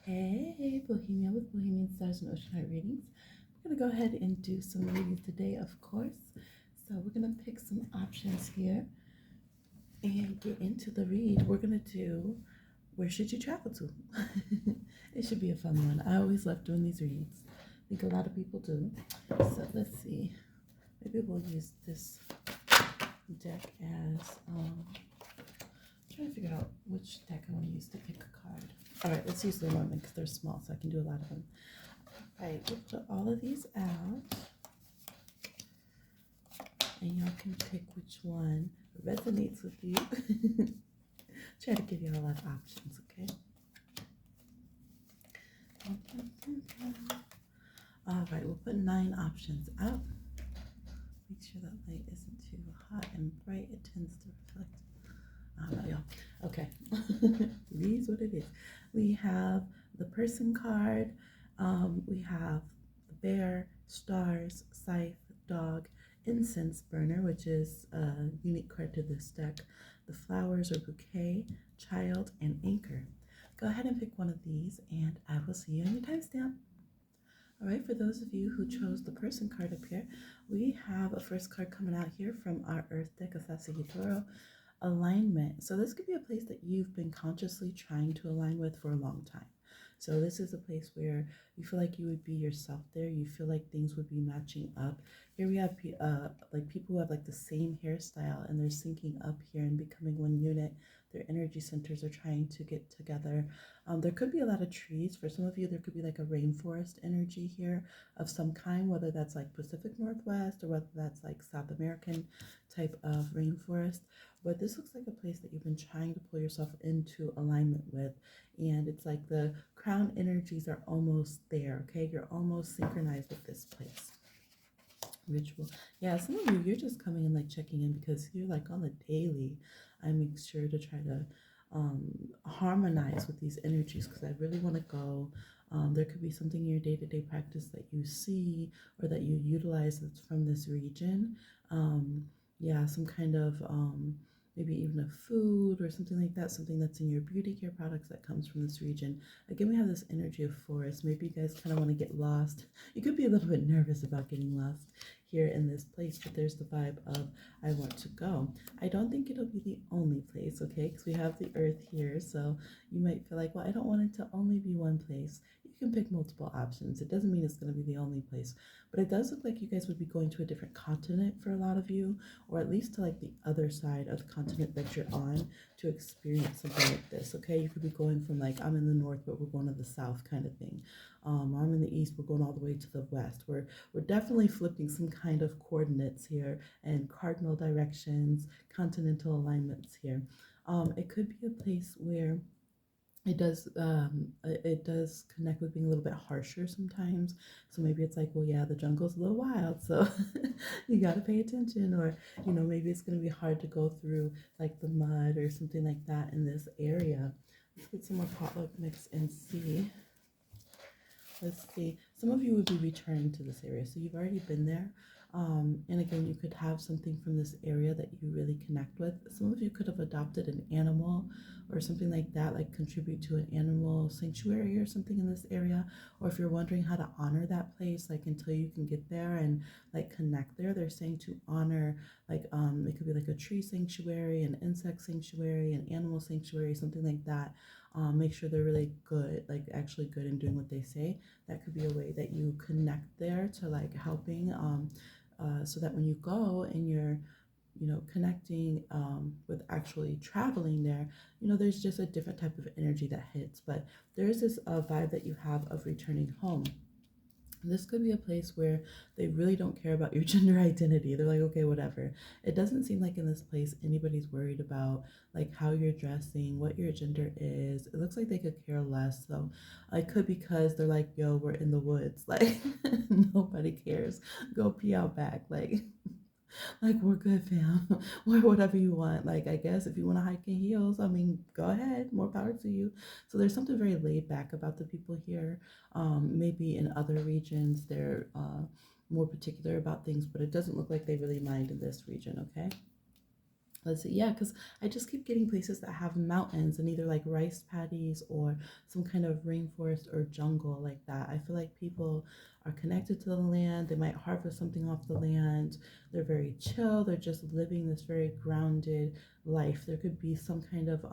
Hey, Bohemia with Bohemian Stars and Ocean Heart Readings. We're going to go ahead and do some readings today, of course. So we're going to pick some options here and get into the read. We're going to do Where Should You Travel To? It should be a fun one. I always love doing these reads. I think a lot of people do. So let's see. Maybe we'll use this deck as... trying to figure out which deck I want to use to pick a card. All right, let's use the Norman because they're small, so I can do a lot of them. All right, we'll put all of these out, and y'all can pick which one resonates with you. Try to give you a lot of options, okay? All right, we'll put 9 options out. Make sure that light isn't too hot and bright. It tends to reflect. I don't know, y'all. Okay. It is what it is. We have the person card. We have the bear, stars, scythe, dog, incense burner, which is a unique card to this deck, the flowers or bouquet, child, and anchor. Go ahead and pick one of these, and I will see you on your timestamp. All right, for those of you who chose the person card up here, we have a first card coming out here from our Earth deck of Scythe, alignment. So this could be a place that you've been consciously trying to align with for a long time. So this is a place where you feel like you would be yourself there. You feel like things would be matching up. Here we have like people who have like the same hairstyle and they're syncing up here and becoming one unit. Their energy centers are trying to get together. There could be a lot of trees. For some of you, there could be like a rainforest energy here of some kind, whether that's like Pacific Northwest or whether that's like South American type of rainforest. But this looks like a place that you've been trying to pull yourself into alignment with. And it's like the crown energies are almost there, okay? You're almost synchronized with this place. Ritual. Yeah, some of you, you're just coming and like checking in because you're like on the daily. I make sure to try to harmonize with these energies because I really want to go. There could be something in your day-to-day practice that you see or that you utilize that's from this region. Yeah, some kind of maybe even a food or something like that, something that's in your beauty care products that comes from this region. Again, we have this energy of forest. Maybe you guys kind of want to get lost. You could be a little bit nervous about getting lost here in this place, but there's the vibe of I want to go. I don't think it'll be the only place, okay? Because we have the earth here, so you might feel like, well, I don't want it to only be one place. You can pick multiple options. It doesn't mean it's going to be the only place, but it does look like you guys would be going to a different continent for a lot of you, or at least to like the other side of the continent that you're on to experience something like this, okay? You could be going from like, I'm in the north, but we're going to the south kind of thing. I'm in the east, we're going all the way to the west. We're definitely flipping some kind of coordinates here and cardinal directions, continental alignments here. It could be a place where it does connect with being a little bit harsher sometimes. So maybe it's like, well, yeah, the jungle's a little wild, so you got to pay attention. Or, you know, maybe it's going to be hard to go through like the mud or something like that in this area. Let's get some more potluck mix and see. Let's see. Some of you would be returning to this area, so you've already been there. And again, you could have something from this area that you really connect with. Some of you could have adopted an animal or something like that, like contribute to an animal sanctuary or something in this area. Or if you're wondering how to honor that place, like until you can get there and like connect there, they're saying to honor, like it could be like a tree sanctuary, an insect sanctuary, an animal sanctuary, something like that. Make sure they're really good, like actually good in doing what they say. That could be a way that you connect there to like helping, so that when you go and you're, you know, connecting with actually traveling there, you know, there's just a different type of energy that hits. But there's this vibe that you have of returning home. This could be a place where they really don't care about your gender identity. They're like, okay, whatever. It doesn't seem like in this place anybody's worried about like how you're dressing, what your gender is. It looks like they could care less. So it could because they're like, yo, we're in the woods. Like nobody cares. Go pee out back. Like we're good, fam. Wear whatever you want. Like I guess if you want to hike in heels, I mean, go ahead. More power to you. So there's something very laid back about the people here. Maybe in other regions they're more particular about things, but it doesn't look like they really mind in this region. Okay. Let's see, yeah, because I just keep getting places that have mountains and either like rice paddies or some kind of rainforest or jungle like that. I feel like people are connected to the land. They might harvest something off the land. They're very chill. They're just living this very grounded life. There could be some kind of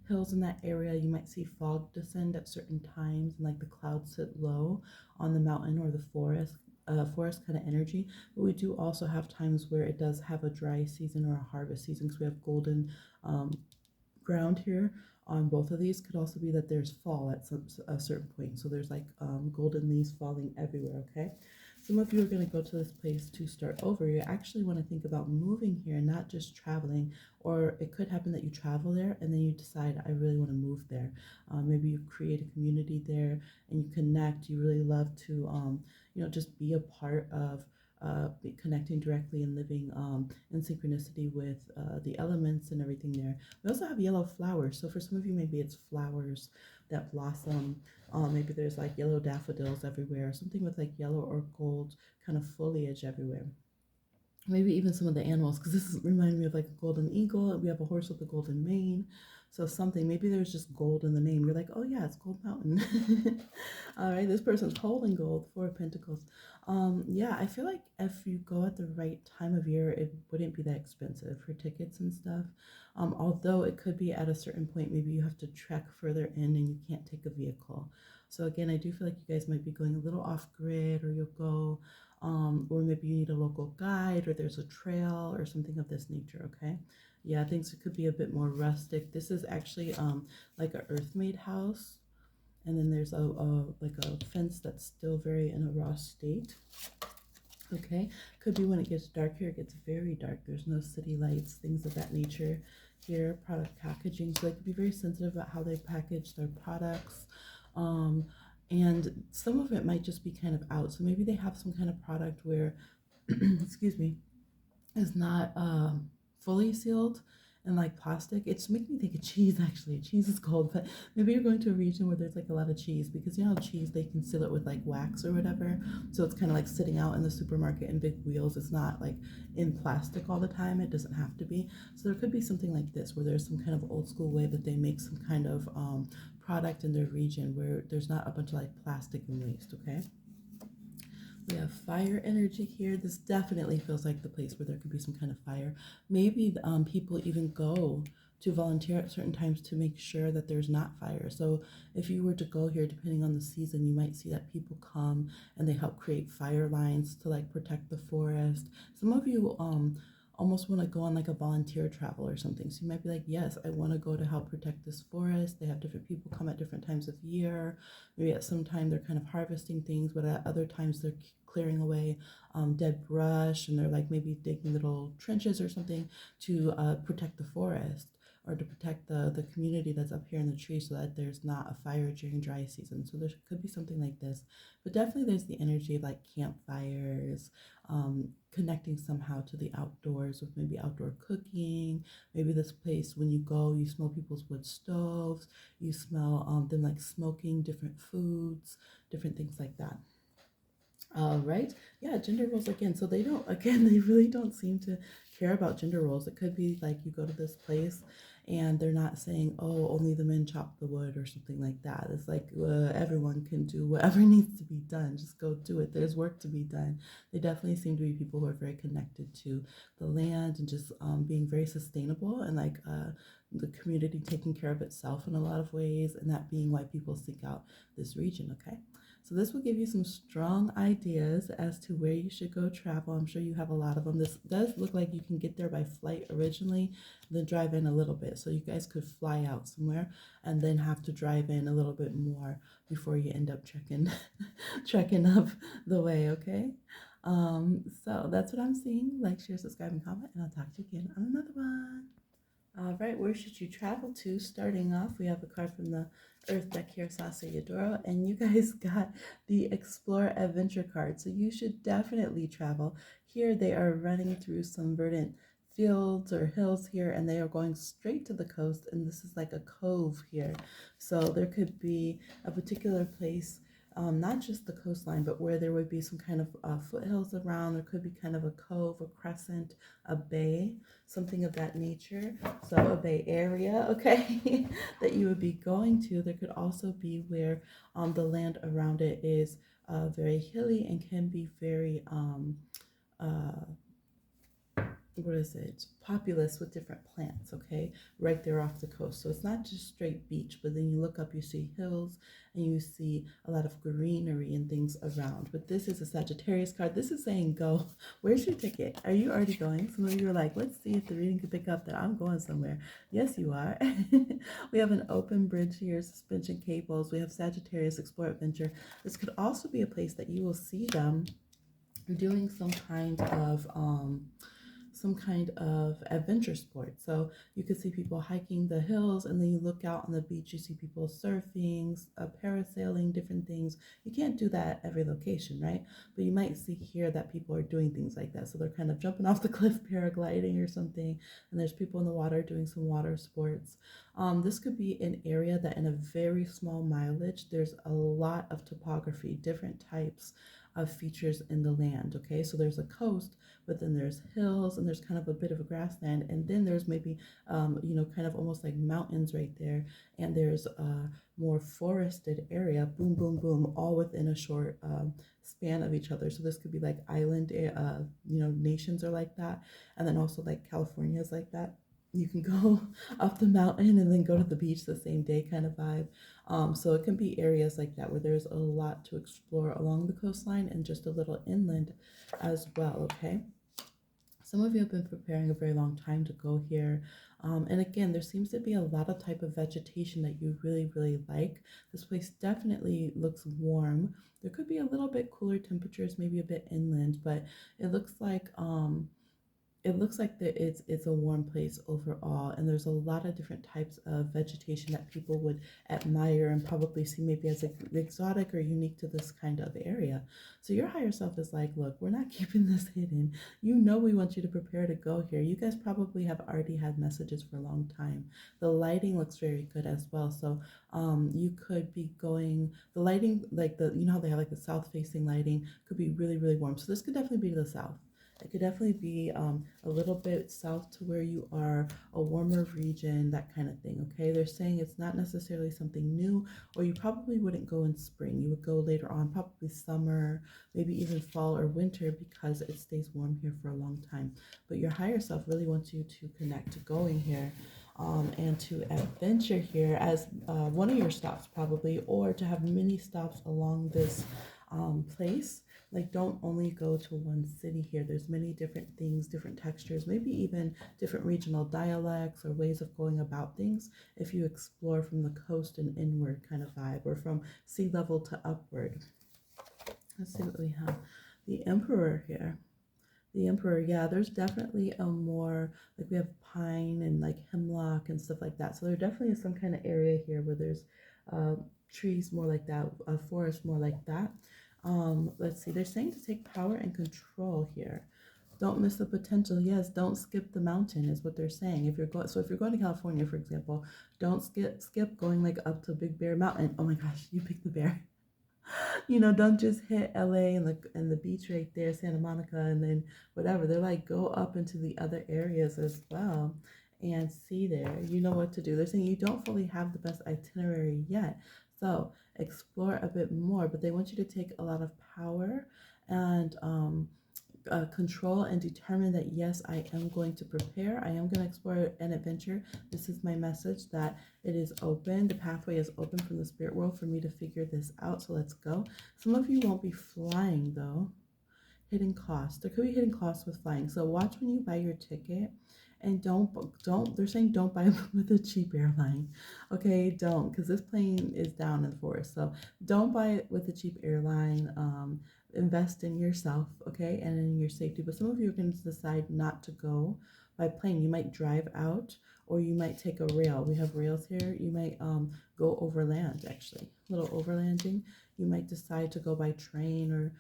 hills in that area. You might see fog descend at certain times and like the clouds sit low on the mountain or the forest kind of energy. But we do also have times where it does have a dry season or a harvest season because we have golden um, ground here on both of these. Could also be that there's fall at a certain point. So there's like golden leaves falling everywhere, okay? Some of you are going to go to this place to start over. You actually want to think about moving here, not just traveling. Or it could happen that you travel there and then you decide, I really want to move there. Maybe you create a community there and you connect. You really love to, just be a part of connecting directly and living in synchronicity with the elements and everything there. We also have yellow flowers. So for some of you, maybe it's flowers that blossom. Maybe there's like yellow daffodils everywhere, something with like yellow or gold kind of foliage everywhere. Maybe even some of the animals, because this is reminding me of like a golden eagle. We have a horse with a golden mane. So something, maybe there's just gold in the name. You're like, oh yeah, it's Gold Mountain. All right, this person's holding gold, Four of Pentacles. Yeah, I feel like if you go at the right time of year, it wouldn't be that expensive for tickets and stuff. Although it could be at a certain point, maybe you have to trek further in and you can't take a vehicle. So again, I do feel like you guys might be going a little off grid, or you'll go or maybe you need a local guide, or there's a trail or something of this nature. Okay, yeah, things could be a bit more rustic. This is actually like a earth-made house, and then there's a like a fence that's still very in a raw state. Okay, could be when it gets dark here, it gets very dark. There's no city lights, things of that nature here. Product packaging, so they could be very sensitive about how they package their products. Um, and some of it might just be kind of out. So maybe they have some kind of product where, excuse me, is not fully sealed and like plastic. It's making me think of cheese actually. Cheese is cold, but maybe you're going to a region where there's like a lot of cheese, because you know cheese they can seal it with like wax or whatever. So it's kind of like sitting out in the supermarket in big wheels. It's not like in plastic all the time. It doesn't have to be. So there could be something like this where there's some kind of old school way that they make some kind of product in their region where there's not a bunch of like plastic and waste. Okay. We have fire energy here. This definitely feels like the place where there could be some kind of fire. Maybe people even go to volunteer at certain times to make sure that there's not fire. So if you were to go here, depending on the season, you might see that people come and they help create fire lines to like protect the forest. Some of you almost want to go on like a volunteer travel or something. So you might be like, yes, I want to go to help protect this forest. They have different people come at different times of year. Maybe at some time they're kind of harvesting things, but at other times they're clearing away dead brush, and they're like maybe digging little trenches or something to protect the forest, or to protect the community that's up here in the tree, so that there's not a fire during dry season. So there could be something like this. But definitely there's the energy of like campfires, connecting somehow to the outdoors with maybe outdoor cooking. Maybe this place, when you go, you smell people's wood stoves, you smell them like smoking different foods, different things like that. All right. Yeah, gender roles again. So they don't, again, they really don't seem to care about gender roles. It could be like you go to this place and they're not saying, oh, only the men chop the wood or something like that. It's like everyone can do whatever needs to be done. Just go do it. There's work to be done. They definitely seem to be people who are very connected to the land and just being very sustainable, and like the community taking care of itself in a lot of ways, and that being why people seek out this region. Okay. So this will give you some strong ideas as to where you should go travel. I'm sure you have a lot of them. This does look like you can get there by flight originally, then drive in a little bit. So you guys could fly out somewhere and then have to drive in a little bit more before you end up trekking up the way, okay? So that's what I'm seeing. Like, share, subscribe, and comment, and I'll talk to you again on another one. All right, where should you travel to? Starting off, we have a card from the Earth deck here, Sasa Yadoro, and you guys got the Explore Adventure card. So you should definitely travel. Here they are running through some verdant fields or hills here, and they are going straight to the coast, and this is like a cove here. So there could be a particular place not just the coastline, but where there would be some kind of foothills around. There could be kind of a cove, a crescent, a bay, something of that nature. So a bay area, okay, that you would be going to. There could also be where the land around it is very hilly and can be very uh, what is it, populous with different plants, okay, right there off the coast. So it's not just straight beach, but then you look up, you see hills and you see a lot of greenery and things around. But this is a Sagittarius card. This is saying go. Where's your ticket? Are you already going? Some of you are like, let's see if the reading can pick up that I'm going somewhere. Yes, you are. We have an open bridge here, suspension cables. We have Sagittarius, explore adventure. This could also be a place that you will see them doing some kind of adventure sport. So you could see people hiking the hills, and then you look out on the beach, you see people surfing, parasailing, different things. You can't do that at every location, right? But you might see here that people are doing things like that. So they're kind of jumping off the cliff, paragliding or something, and there's people in the water doing some water sports. This could be an area that in a very small mileage, there's a lot of topography, different types of features in the land, okay? So there's a coast, but then there's hills, and there's kind of a bit of a grassland, and then there's maybe kind of almost like mountains right there, and there's a more forested area, boom boom boom, all within a short span of each other. So this could be like island nations are like that, and then also like California is like that. You can go up the mountain and then go to the beach the same day, kind of vibe. So it can be areas like that where there's a lot to explore along the coastline and just a little inland as well, okay? Some of you have been preparing a very long time to go here. And again, there seems to be a lot of type of vegetation that you really, really like. This place definitely looks warm. There could be a little bit cooler temperatures, maybe a bit inland, but it looks like that it's a warm place overall, and there's a lot of different types of vegetation that people would admire and probably see maybe as exotic or unique to this kind of area. So your higher self is like, look, we're not keeping this hidden. You know we want you to prepare to go here. You guys probably have already had messages for a long time. The lighting looks very good as well. So you could be going, the lighting, like how they have like the south facing lighting, could be really, really warm. So this could definitely be to the south. It could definitely be a little bit south to where you are, a warmer region, that kind of thing, okay? They're saying it's not necessarily something new, or you probably wouldn't go in spring. You would go later on, probably summer, maybe even fall or winter, because it stays warm here for a long time. But your higher self really wants you to connect to going here. And to adventure here as one of your stops probably, or to have many stops along this place. Like, don't only go to one city here. There's many different things, different textures, maybe even different regional dialects or ways of going about things if you explore from the coast and inward kind of vibe, or from sea level to upward. Let's see what we have. The Emperor here. The Emperor, yeah, there's definitely a more, like we have pine and like hemlock and stuff like that. So there definitely is some kind of area here where there's trees more like that, a forest more like that. Let's see, they're saying to take power and control here. Don't miss the potential. Yes, don't skip the mountain is what they're saying. If you're going to California, for example, don't skip going like up to Big Bear Mountain. Oh my gosh, you picked the bear. Don't just hit LA and the beach right there, Santa Monica, and then whatever. They're like, go up into the other areas as well and see there. You know what to do. They're saying you don't fully have the best itinerary yet. So explore a bit more, but they want you to take a lot of power and control and determine that, yes, I am going to prepare. I am going to explore an adventure. This is my message, that it is open. The pathway is open from the spirit world for me to figure this out. So let's go. Some of you won't be flying though. Hidden costs. There could be hidden costs with flying. So watch when you buy your ticket, and don't, they're saying don't buy with a cheap airline. Okay, don't, because this plane is down in the forest. So don't buy it with a cheap airline. Invest in yourself, okay, and in your safety. But some of you are going to decide not to go by plane. You might drive out, or you might take a rail. We have rails here. You might go overland, actually, a little overlanding. You might decide to go by train or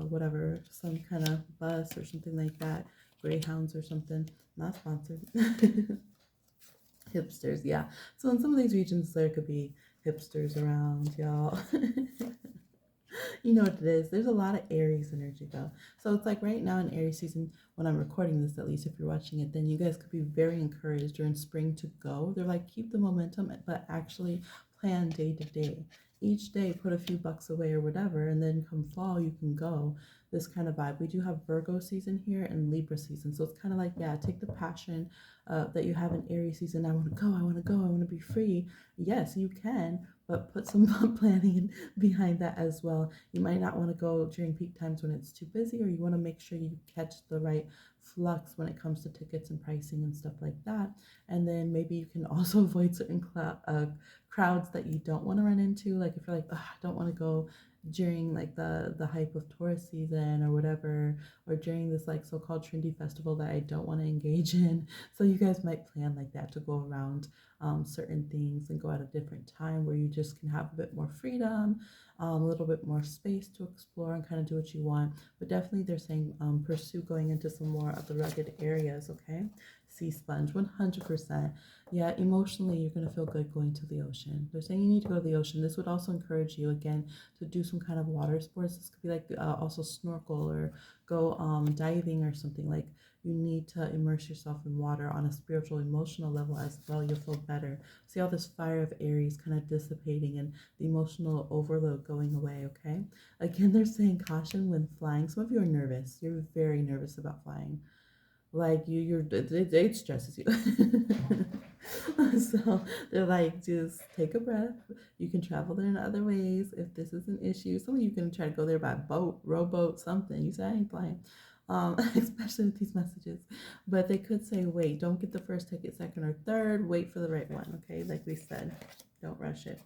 whatever, some kind of bus or something like that, Greyhounds or something. Not sponsored. Hipsters, yeah. So in some of these regions, there could be hipsters around, y'all. You know what it is. There's a lot of Aries energy though. So it's like right now in Aries season, when I'm recording this, at least if you're watching it, then you guys could be very encouraged during spring to go. They're like, keep the momentum, but actually plan day to day. Each day, put a few bucks away or whatever, and then come fall, you can go. This kind of vibe. We do have Virgo season here and Libra season. So it's kind of like, yeah, take the passion that you have in Aries season. I want to go, I want to go, I want to be free. Yes, you can, but put some planning behind that as well. You might not want to go during peak times when it's too busy, or you want to make sure you catch the right flux when it comes to tickets and pricing and stuff like that. And then maybe you can also avoid certain crowds that you don't want to run into. Like if you're like, I don't want to go during like the hype of tourist season or whatever, or during this like so-called trendy festival that I don't want to engage in. So you guys might plan like that to go around certain things and go at a different time where you just can have a bit more freedom, a little bit more space to explore and kind of do what you want. But definitely they're saying pursue going into some more of the rugged areas, okay? Sea sponge, 100%. Yeah, emotionally, you're going to feel good going to the ocean. They're saying you need to go to the ocean. This would also encourage you, again, to do some kind of water sports. This could be like also snorkel or go diving or something. Like you need to immerse yourself in water on a spiritual, emotional level as well. You'll feel better. See all this fire of Aries kind of dissipating and the emotional overload going away, okay? Again, they're saying caution when flying. Some of you are nervous. You're very nervous about flying. Like it stresses you. So they're like, just take a breath. You can travel there in other ways if this is an issue. Some of you can try to go there by boat, rowboat, something. You say, I ain't flying. Especially with these messages. But they could say, wait, don't get the first ticket, second, or third. Wait for the right one, okay? Like we said, don't rush it.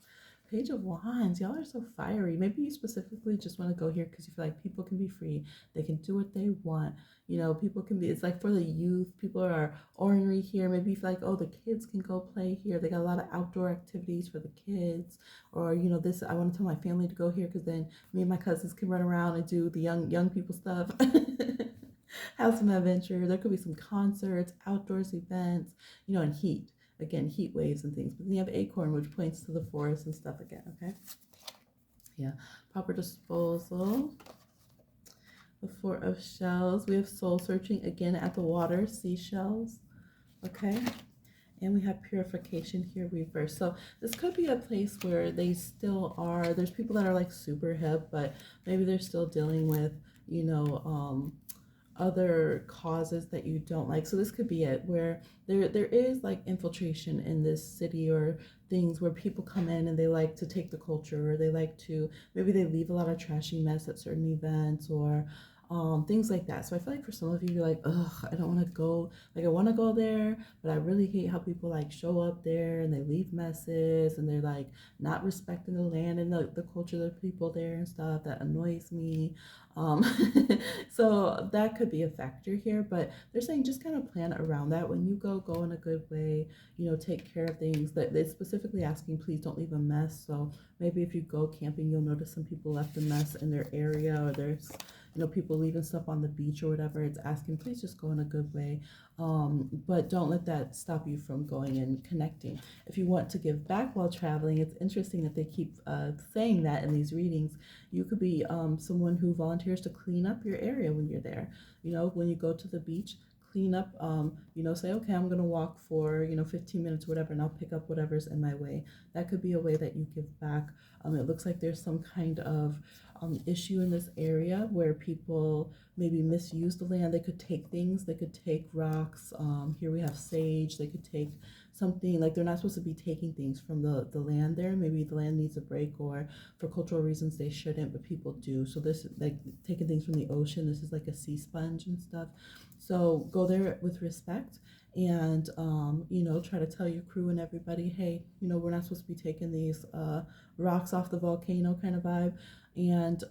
Page of Wands, y'all are so fiery. Maybe you specifically just want to go here because you feel like people can be free. They can do what they want. You know, people can be, it's like for the youth, people are ornery here. Maybe you feel like, oh, the kids can go play here. They got a lot of outdoor activities for the kids. Or, you know, this, I want to tell my family to go here because then me and my cousins can run around and do the young people stuff. Have some adventure. There could be some concerts, outdoors events, you know, and heat. Again, heat waves and things. But then you have acorn, which points to the forest and stuff again, okay? Yeah, proper disposal. The Four of Shells. We have soul searching again at the water, seashells, okay? And we have purification here reversed. So this could be a place where they still are, there's people that are like super hip, but maybe they're still dealing with, you know, other causes that you don't like. So this could be it, where there is like infiltration in this city or things where people come in and they like to take the culture, or they like to, maybe they leave a lot of trashy mess at certain events, or things like that. So I feel like for some of you, you're like, ugh, I don't want to go. Like I want to go there, but I really hate how people like show up there and they leave messes and they're like not respecting the land and the culture of the people there and stuff. That annoys me. Um, so that could be a factor here, but they're saying just kind of plan around that. When you go in a good way, you know, take care of things. That they're specifically asking, please don't leave a mess. So maybe if you go camping, you'll notice some people left a mess in their area, or there's, you know, people leaving stuff on the beach or whatever. It's asking, please just go in a good way. But don't let that stop you from going and connecting. If you want to give back while traveling, it's interesting that they keep saying that in these readings. You could be someone who volunteers to clean up your area when you're there. You know, when you go to the beach, clean up, you know, say, okay, I'm going to walk for, you know, 15 minutes, whatever, and I'll pick up whatever's in my way. That could be a way that you give back. It looks like there's some kind of issue in this area where people maybe misuse the land. They could take things, they could take rocks. Here we have sage. They could take something, like they're not supposed to be taking things from the land there. Maybe the land needs a break, or for cultural reasons they shouldn't, but people do. So this, like taking things from the ocean, this is like a sea sponge and stuff. So go there with respect, and you know, try to tell your crew and everybody, hey, you know, we're not supposed to be taking these rocks off the volcano kind of vibe. And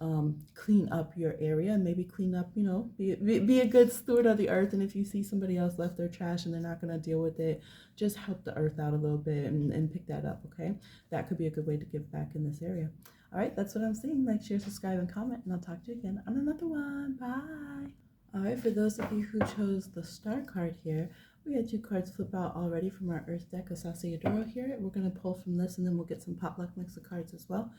clean up your area, and maybe clean up, you know, be a good steward of the earth. And if you see somebody else left their trash and they're not going to deal with it, just help the earth out a little bit and pick that up, okay? That could be a good way to give back in this area. All right, that's what I'm seeing. Like, share, subscribe, and comment, and I'll talk to you again on another one. Bye. All right, for those of you who chose the star card here, we had 2 cards flip out already from our Earth deck of Sasayadoro here. We're going to pull from this, and then we'll get some potluck mix of cards as well.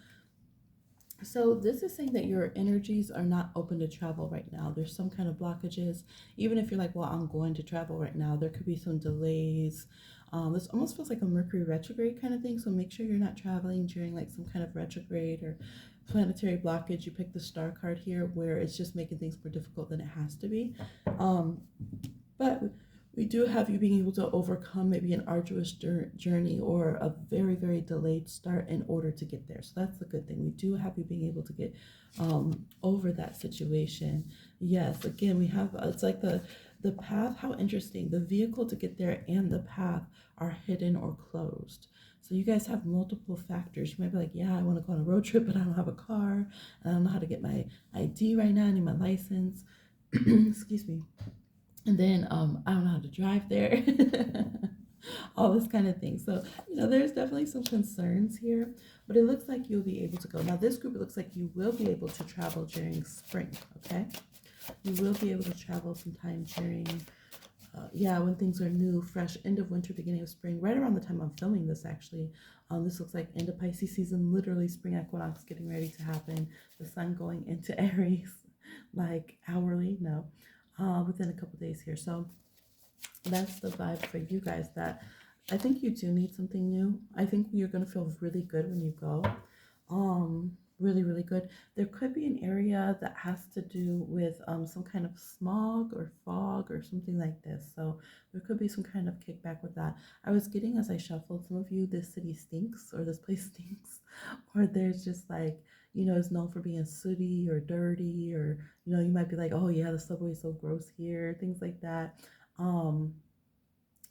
So this is saying that your energies are not open to travel right now. There's some kind of blockages. Even if you're like, well, I'm going to travel right now, there could be some delays. This almost feels like a Mercury retrograde kind of thing. So make sure you're not traveling during like some kind of retrograde or planetary blockage. You pick the star card here where it's just making things more difficult than it has to be. Um, but we do have you being able to overcome maybe an arduous journey or a very, very delayed start in order to get there. So that's the good thing. We do have you being able to get over that situation. Yes, again, we have it's like the path. How interesting. The vehicle to get there and the path are hidden or closed. So you guys have multiple factors. You might be like, yeah, I want to go on a road trip, but I don't have a car. I don't know how to get my ID right now. I need my license. Excuse me. And then I don't know how to drive there. All this kind of thing. So, there's definitely some concerns here, but it looks like you'll be able to go. Now, this group, it looks like you will be able to travel during spring, okay? You will be able to travel sometime during, when things are new, fresh, end of winter, beginning of spring, right around the time I'm filming this, actually. This looks like end of Pisces season, literally spring equinox getting ready to happen. The sun going into Aries, like hourly, no, within a couple days here. So that's the vibe for you guys, that I think you do need something new. I think you're going to feel really good when you go. Really, really good. There could be an area that has to do with some kind of smog or fog or something like this. So there could be some kind of kickback with that. I was getting, as I shuffled, some of you, this city stinks or this place stinks, or there's just like, is known for being sooty or dirty, or, you might be like, oh yeah, the subway's so gross here, things like that. Um,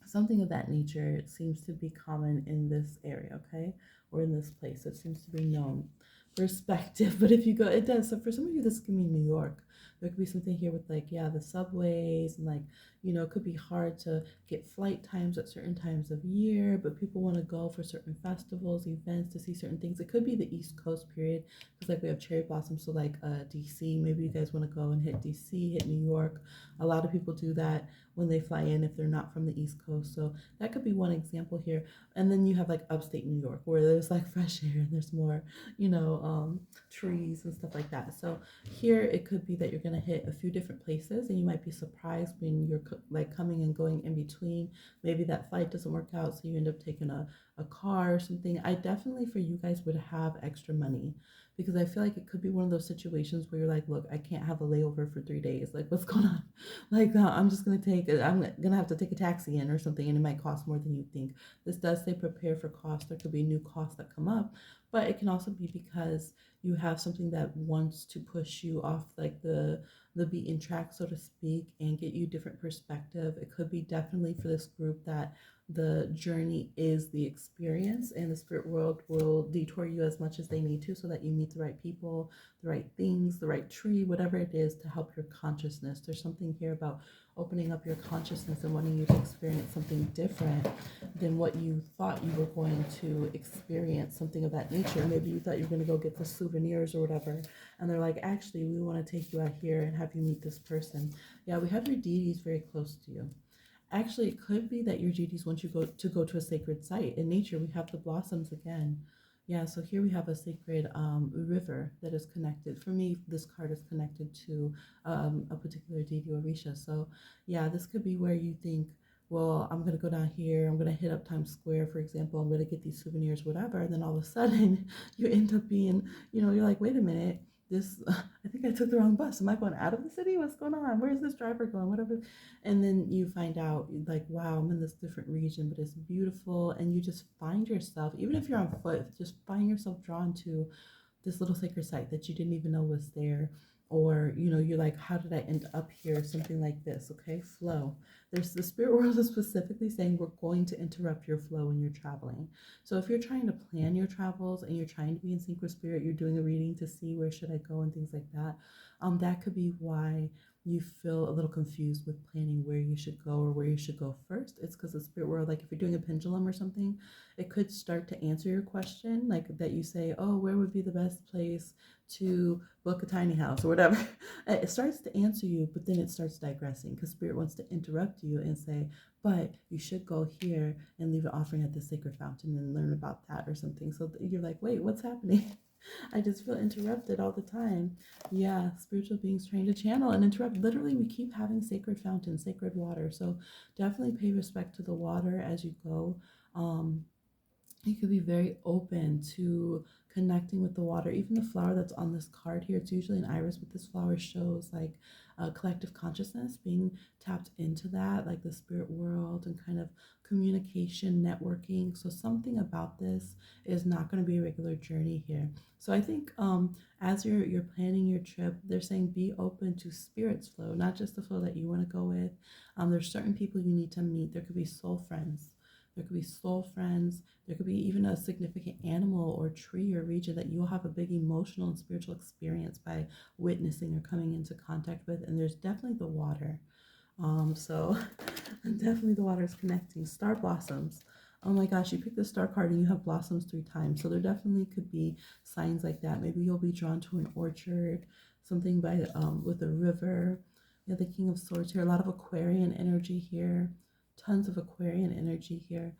Something of that nature seems to be common in this area, okay, or in this place. It seems to be known. Perspective, but if you go, it does. So for some of you, this could be New York. There could be something here with like, yeah, the subways, and like, it could be hard to get flight times at certain times of year, but people want to go for certain festivals, events, to see certain things. It could be the East Coast period, because like we have cherry blossom. So like DC, maybe you guys want to go and hit DC, hit New York. A lot of people do that when they fly in if they're not from the East Coast. So that could be one example here. And then you have like upstate New York, where there's like fresh air and there's more, trees and stuff like that. So here it could be that you're going to hit a few different places, and you might be surprised when you're like coming and going in between. Maybe that flight doesn't work out, so you end up taking a car or something. I definitely, for you guys, would have extra money, because I feel like it could be one of those situations where you're like, look, I can't have a layover for 3 days. Like, what's going on? Like, I'm just going to I'm going to have to take a taxi in or something, and it might cost more than you think. This does say prepare for cost. There could be new costs that come up, but it can also be because you have something that wants to push you off like the beaten track, so to speak, and get you different perspective. It could be definitely for this group that the journey is the experience, and the spirit world will detour you as much as they need to, so that you meet the right people, the right things, the right tree, whatever it is, to help your consciousness. There's something here about opening up your consciousness and wanting you to experience something different than what you thought you were going to experience, something of that nature. Maybe you thought you were going to go get the souvenirs or whatever, and they're like, actually, we want to take you out here and have you meet this person. Yeah, we have your deities very close to you. Actually, it could be that your deities want you go to a sacred site. In nature, we have the blossoms again. Yeah, so here we have a sacred river that is connected. For me, this card is connected to a particular deity, Orisha. So yeah, this could be where you think, well, I'm going to go down here, I'm going to hit up Times Square, for example, I'm going to get these souvenirs, whatever. And then all of a sudden, you end up being, you're like, wait a minute, this, I think I took the wrong bus. Am I going out of the city? What's going on? Where's this driver going? Whatever. And then you find out, like, wow, I'm in this different region, but it's beautiful. And you just find yourself, even if you're on foot, just find yourself drawn to this little sacred site that you didn't even know was there. Or, you're like, how did I end up here? Something like this, okay? Flow. There's the spirit world is specifically saying we're going to interrupt your flow when you're traveling. So if you're trying to plan your travels and you're trying to be in sync with spirit, you're doing a reading to see where should I go and things like that, that could be why you feel a little confused with planning where you should go or where you should go first. It's because the spirit world, like if you're doing a pendulum or something, it could start to answer your question, like that you say, oh, where would be the best place to book a tiny house or whatever. It starts to answer you, but then it starts digressing because spirit wants to interrupt you and say, but you should go here and leave an offering at the sacred fountain and learn about that or something. So you're like, wait, what's happening? I just feel interrupted all the time. Yeah, spiritual beings trying to channel and interrupt. Literally, we keep having sacred fountains, sacred water. So definitely pay respect to the water as you go. Um, you could be very open to connecting with the water. Even the flower that's on this card here, it's usually an iris, but this flower shows like collective consciousness, being tapped into that, like the spirit world and kind of communication, networking. So something about this is not going to be a regular journey here. So I think as you're planning your trip, they're saying be open to spirit's flow, not just the flow that you want to go with. There's certain people you need to meet. There could be soul friends. There could be soul friends. There could be even a significant animal or tree or region that you'll have a big emotional and spiritual experience by witnessing or coming into contact with. And there's definitely the water. So definitely the water is connecting. Star blossoms. Oh my gosh, you pick the star card and you have blossoms 3 times. So there definitely could be signs like that. Maybe you'll be drawn to an orchard, something by with a river. You have the King of Swords here. A lot of Aquarian energy here. Tons of Aquarian energy here.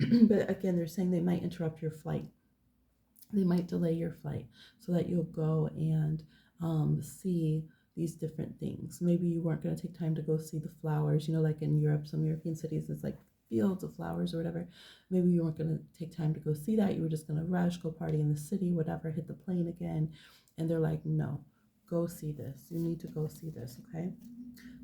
But again, they're saying they might interrupt your flight. They might delay your flight so that you'll go and see these different things. Maybe you weren't going to take time to go see the flowers, like in Europe, some European cities, it's like fields of flowers or whatever. Maybe you weren't going to take time to go see that. You were just going to rush, go party in the city, whatever, hit the plane again. And they're like, no, go see this. You need to go see this, okay?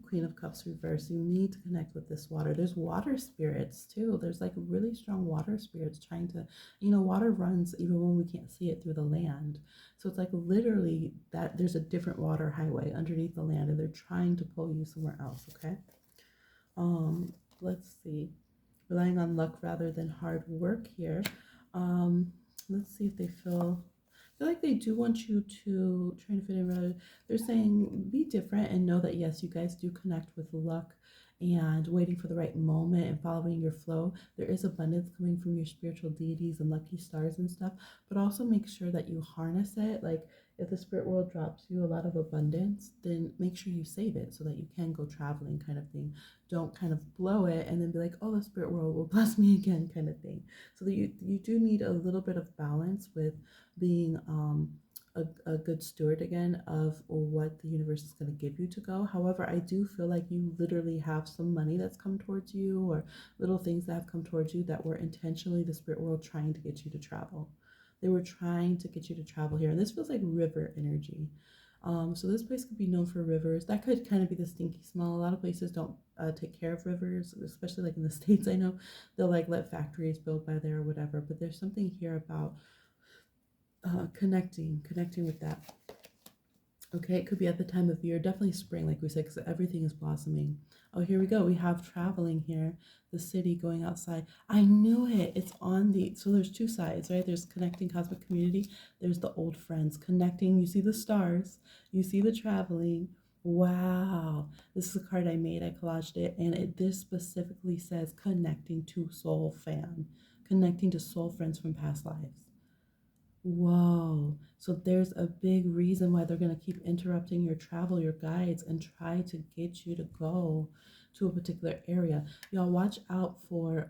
Queen of Cups reverse. You need to connect with this water. There's water spirits too. There's like really strong water spirits trying to, water runs even when we can't see it through the land. So it's like literally that there's a different water highway underneath the land and they're trying to pull you somewhere else, okay? Let's see. Relying on luck rather than hard work here. Let's see if they feel like they do want you to try to fit in rather. They're saying be different and know that yes, you guys do connect with luck and waiting for the right moment and following your flow. There is abundance coming from your spiritual deities and lucky stars and stuff, but also make sure that you harness it. Like if the spirit world drops you a lot of abundance, then make sure you save it so that you can go traveling kind of thing. Don't kind of blow it and then be like, oh, the spirit world will bless me again kind of thing. So that you do need a little bit of balance with being a good steward again of what the universe is going to give you to go. However, I do feel like you literally have some money that's come towards you or little things that have come towards you that were intentionally the spirit world trying to get you to travel. They were trying to get you to travel here. And this feels like river energy. So this place could be known for rivers. That could kind of be the stinky smell. A lot of places don't take care of rivers, especially like in the States. I know they'll like let factories build by there or whatever. But there's something here about connecting with that. Okay, it could be at the time of year, definitely spring, like we said, because everything is blossoming. Oh, here we go. We have traveling here, the city going outside. I knew it. It's on so there's 2 sides, right? There's connecting cosmic community. There's the old friends connecting. You see the stars. You see the traveling. Wow. This is a card I made. I collaged it. And this specifically says connecting to soul fam, connecting to soul friends from past lives. Whoa. So there's a big reason why they're going to keep interrupting your travel, your guides, and try to get you to go to a particular area. Y'all watch out for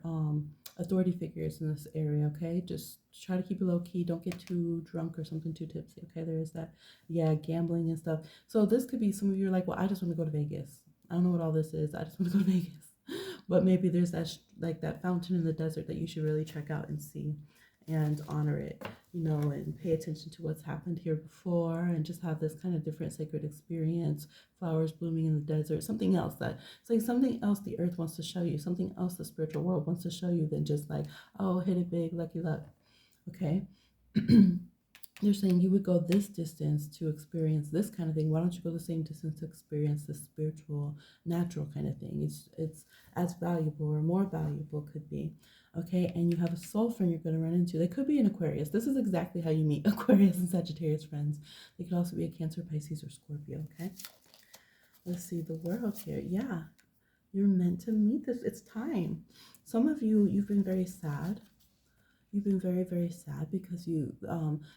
authority figures in this area, okay? Just try to keep it low key. Don't get too drunk or something too tipsy, okay? There is that, yeah, gambling and stuff. So this could be some of you are like, well, I just want to go to Vegas. I don't know what all this is. I just want to go to Vegas. But maybe there's that like that fountain in the desert that you should really check out and see and honor it, and pay attention to what's happened here before and just have this kind of different sacred experience, flowers blooming in the desert, something else it's like something else the earth wants to show you, something else the spiritual world wants to show you than just like, oh, hit it big, lucky luck, okay? They're saying you would go this distance to experience this kind of thing. Why don't you go the same distance to experience this spiritual, natural kind of thing? It's as valuable or more valuable could be. Okay, and you have a soul friend you're going to run into. They could be an Aquarius. This is exactly how you meet Aquarius and Sagittarius friends. They could also be a Cancer, Pisces, or Scorpio, okay? Let's see the world here. Yeah, you're meant to meet this. It's time. Some of you've been very sad. You've been very, very sad because you,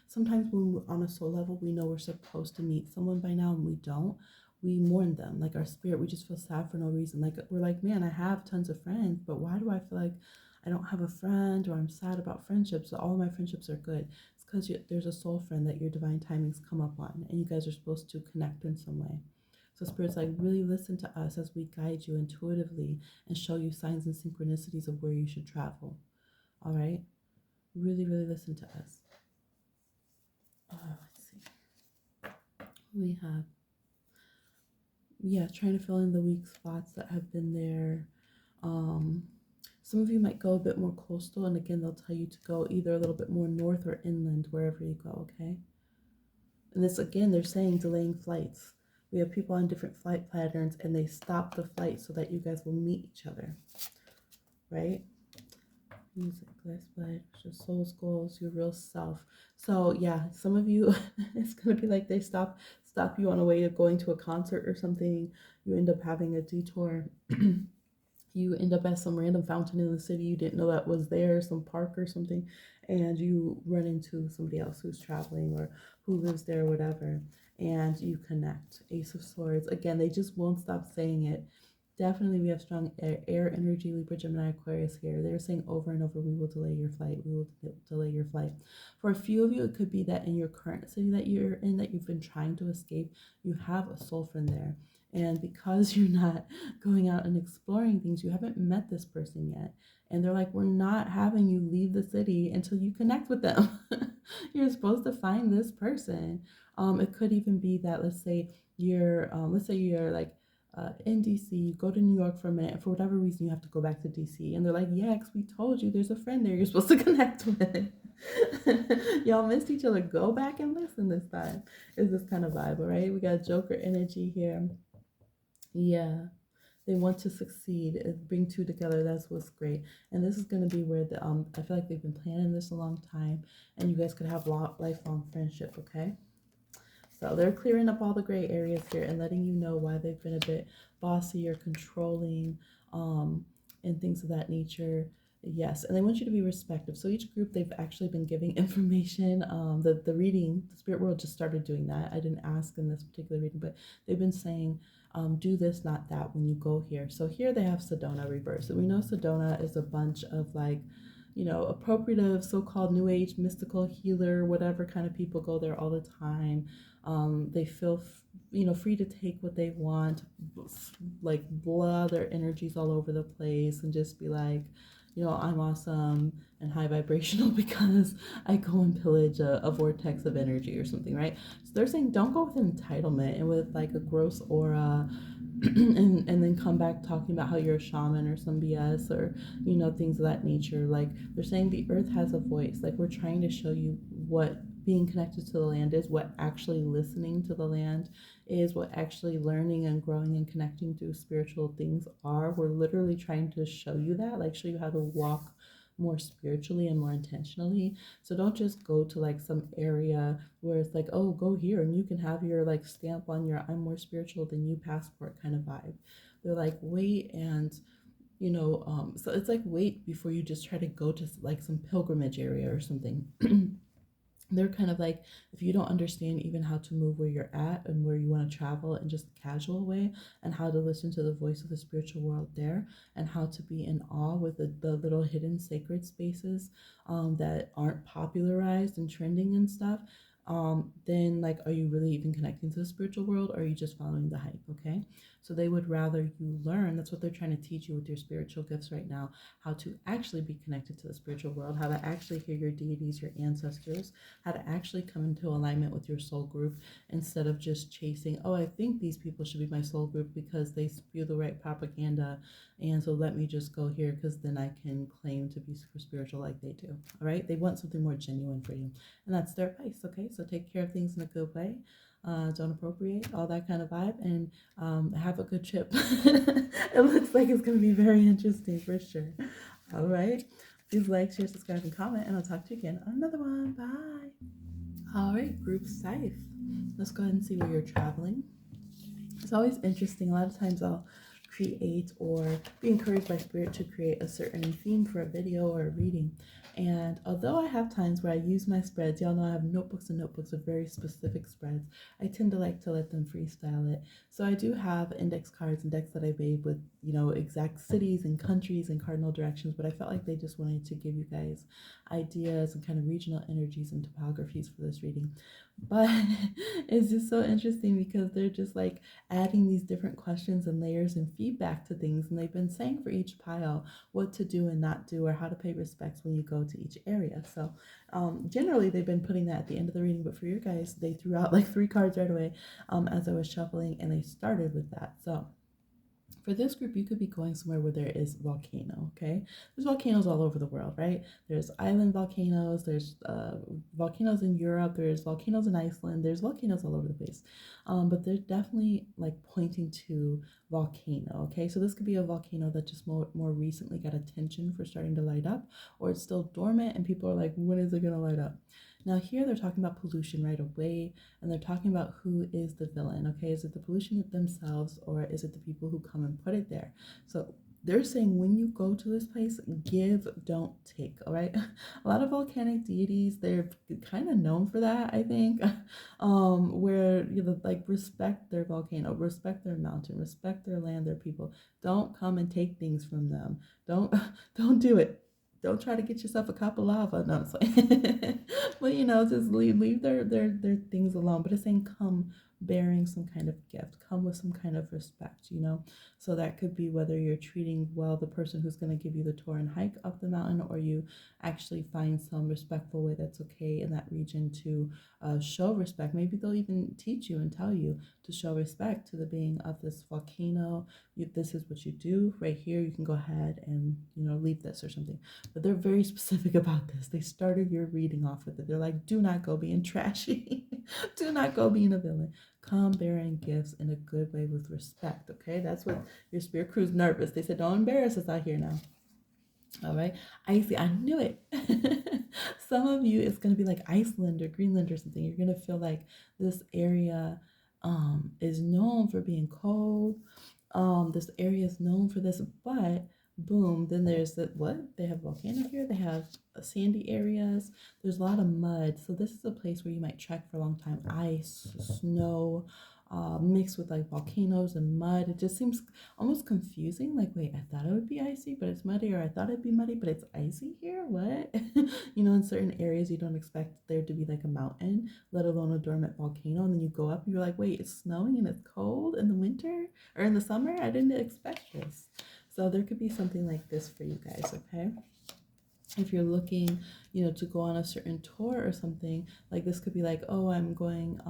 sometimes when on a soul level, we know we're supposed to meet someone by now and we don't. We mourn them, like our spirit, we just feel sad for no reason. Like we're like, man, I have tons of friends, but why do I feel like I don't have a friend or I'm sad about friendships? All of my friendships are good. It's because there's a soul friend that your divine timings come up on, and you guys are supposed to connect in some way. So Spirit's like, really listen to us as we guide you intuitively and show you signs and synchronicities of where you should travel. All right? Really, really listen to us. Let's see. We have, trying to fill in the weak spots that have been there. Some of you might go a bit more coastal, and again, they'll tell you to go either a little bit more north or inland, wherever you go, okay? And this, again, they're saying delaying flights. We have people on different flight patterns, and they stop the flight so that you guys will meet each other, right? Music, last blood, your soul's goals, your real self. So yeah, some of you, it's gonna be like they stop you on a way of going to a concert or something. You end up having a detour. You end up at some random fountain in the city you didn't know that was there, some park or something, and you run into somebody else who's traveling or who lives there or whatever, and you connect. Ace of Swords. Again, they just won't stop saying it. Definitely we have strong air energy, Libra, Gemini, Aquarius here. They're saying over and over, we will delay your flight. We will delay your flight. For a few of you, it could be that in your current city that you're in, that you've been trying to escape, you have a soul friend there. And because you're not going out and exploring things, you haven't met this person yet. And they're like, we're not having you leave the city until you connect with them. You're supposed to find this person. It could even be that, let's say you're like in DC, you go to New York for a minute, and for whatever reason you have to go back to DC. And they're like, yeah, because we told you there's a friend there you're supposed to connect with. Y'all missed each other. Go back and listen this time. Is this kind of vibe, all right? We got Joker energy here. Yeah, they want to succeed, bring two together. That's what's great. And this is going to be where the I feel like they've been planning this a long time, and you guys could have lifelong friendship. Okay, so they're clearing up all the gray areas here and letting you know why they've been a bit bossy or controlling, and things of that nature. Yes, and they want you to be respectful. So each group, they've actually been giving information. The reading, the spirit world just started doing that. I didn't ask in this particular reading, but they've been saying, do this, not that, when you go here. So here they have Sedona reversed. And we know Sedona is a bunch of like, appropriative, so-called new age, mystical healer, whatever kind of people go there all the time. They feel, free to take what they want, like blah their energies all over the place and just be like, I'm awesome and high vibrational because I go and pillage a vortex of energy or something, right? So they're saying don't go with entitlement and with like a gross aura and then come back talking about how you're a shaman or some BS or, things of that nature. Like they're saying the earth has a voice. Like we're trying to show you what being connected to the land is, what actually listening to the land is, what actually learning and growing and connecting through spiritual things are. We're literally trying to show you that, like show you how to walk more spiritually and more intentionally. So don't just go to like some area where it's like, oh, go here and you can have your like stamp on your I'm more spiritual than you passport kind of vibe. They're like, wait, and so it's like wait before you just try to go to like some pilgrimage area or something. They're kind of like, if you don't understand even how to move where you're at and where you want to travel in just a casual way, and how to listen to the voice of the spiritual world there, and how to be in awe with the little hidden sacred spaces that aren't popularized and trending and stuff, then like, are you really even connecting to the spiritual world, or are you just following the hype? Okay, so they would rather you learn. That's what they're trying to teach you with your spiritual gifts right now, how to actually be connected to the spiritual world, how to actually hear your deities, your ancestors, how to actually come into alignment with your soul group, instead of just chasing, oh, I think these people should be my soul group because they spew the right propaganda, and so let me just go here because then I can claim to be super spiritual like they do. All right, they want something more genuine for you, and that's their advice. Okay, so take care of things in a good way, don't appropriate, all that kind of vibe, and have a good trip. It looks like it's going to be very interesting for sure. All right, please like, share, subscribe, and comment, and I'll talk to you again on another one. Bye. All right, group Scythe. Let's go ahead and see where you're traveling. It's always interesting. A lot of times I'll create or be encouraged by spirit to create a certain theme for a video or a reading. And although I have times where I use my spreads, y'all know I have notebooks and notebooks of very specific spreads, I tend to like to let them freestyle it. So I do have index cards and decks that I made with, you know, exact cities and countries and cardinal directions, but I felt like they just wanted to give you guys ideas and kind of regional energies and topographies for this reading. But it's just so interesting because they're just like adding these different questions and layers and feedback to things. And they've been saying for each pile what to do and not do, or how to pay respects when you go to each area. So generally they've been putting that at the end of the reading, but for you guys, they threw out like 3 cards right away as I was shuffling, and they started with that. So for this group, you could be going somewhere where there is volcano, okay? There's volcanoes all over the world, right? There's island volcanoes, there's volcanoes in Europe, there's volcanoes in Iceland, there's volcanoes all over the place. But they're definitely like pointing to volcano, okay? So this could be a volcano that just more recently got attention for starting to light up, or it's still dormant and people are like, when is it gonna light up? Now here they're talking about pollution right away, and they're talking about who is the villain, okay? Is it the pollution themselves, or is it the people who come and put it there? So they're saying when you go to this place, give, don't take, all right? A lot of volcanic deities, they're kind of known for that, I think, where, you know, like respect their volcano, respect their mountain, respect their land, their people. Don't come and take things from them. Don't do it. Don't try to get yourself a cup of lava. No, it's like, but you know, just leave their things alone. But it's saying come bearing some kind of gift, come with some kind of respect, you know. So that could be whether you're treating well the person who's going to give you the tour and hike up the mountain, or you actually find some respectful way that's okay in that region to show respect. Maybe they'll even teach you and tell you to show respect to the being of this volcano. This is what you do right here. You can go ahead and, you know, leave this or something. But they're very specific about this. They started your reading off with it. They're like, do not go being trashy. Do not go being a villain. Come bearing gifts in a good way with respect, okay? That's what your spirit crew's nervous. They said, don't embarrass us out here now. All right. Icy, I knew it. Some of you, it's going to be like Iceland or Greenland or something. You're going to feel like this area is known for being cold. This area is known for this, but boom, then there's the what? They have volcano here. They have sandy areas. There's a lot of mud. So this is a place where you might trek for a long time. Ice, snow, mixed with like volcanoes and mud. It just seems almost confusing. Like, wait, I thought it would be icy, but it's muddy, or I thought it'd be muddy, but it's icy here. What? You know, in certain areas, you don't expect there to be like a mountain, let alone a dormant volcano. And then you go up and you're like, wait, it's snowing and it's cold in the winter or in the summer? I didn't expect this. So there could be something like this for you guys, okay? If you're looking, you know, to go on a certain tour or something, like this could be like, oh, I'm going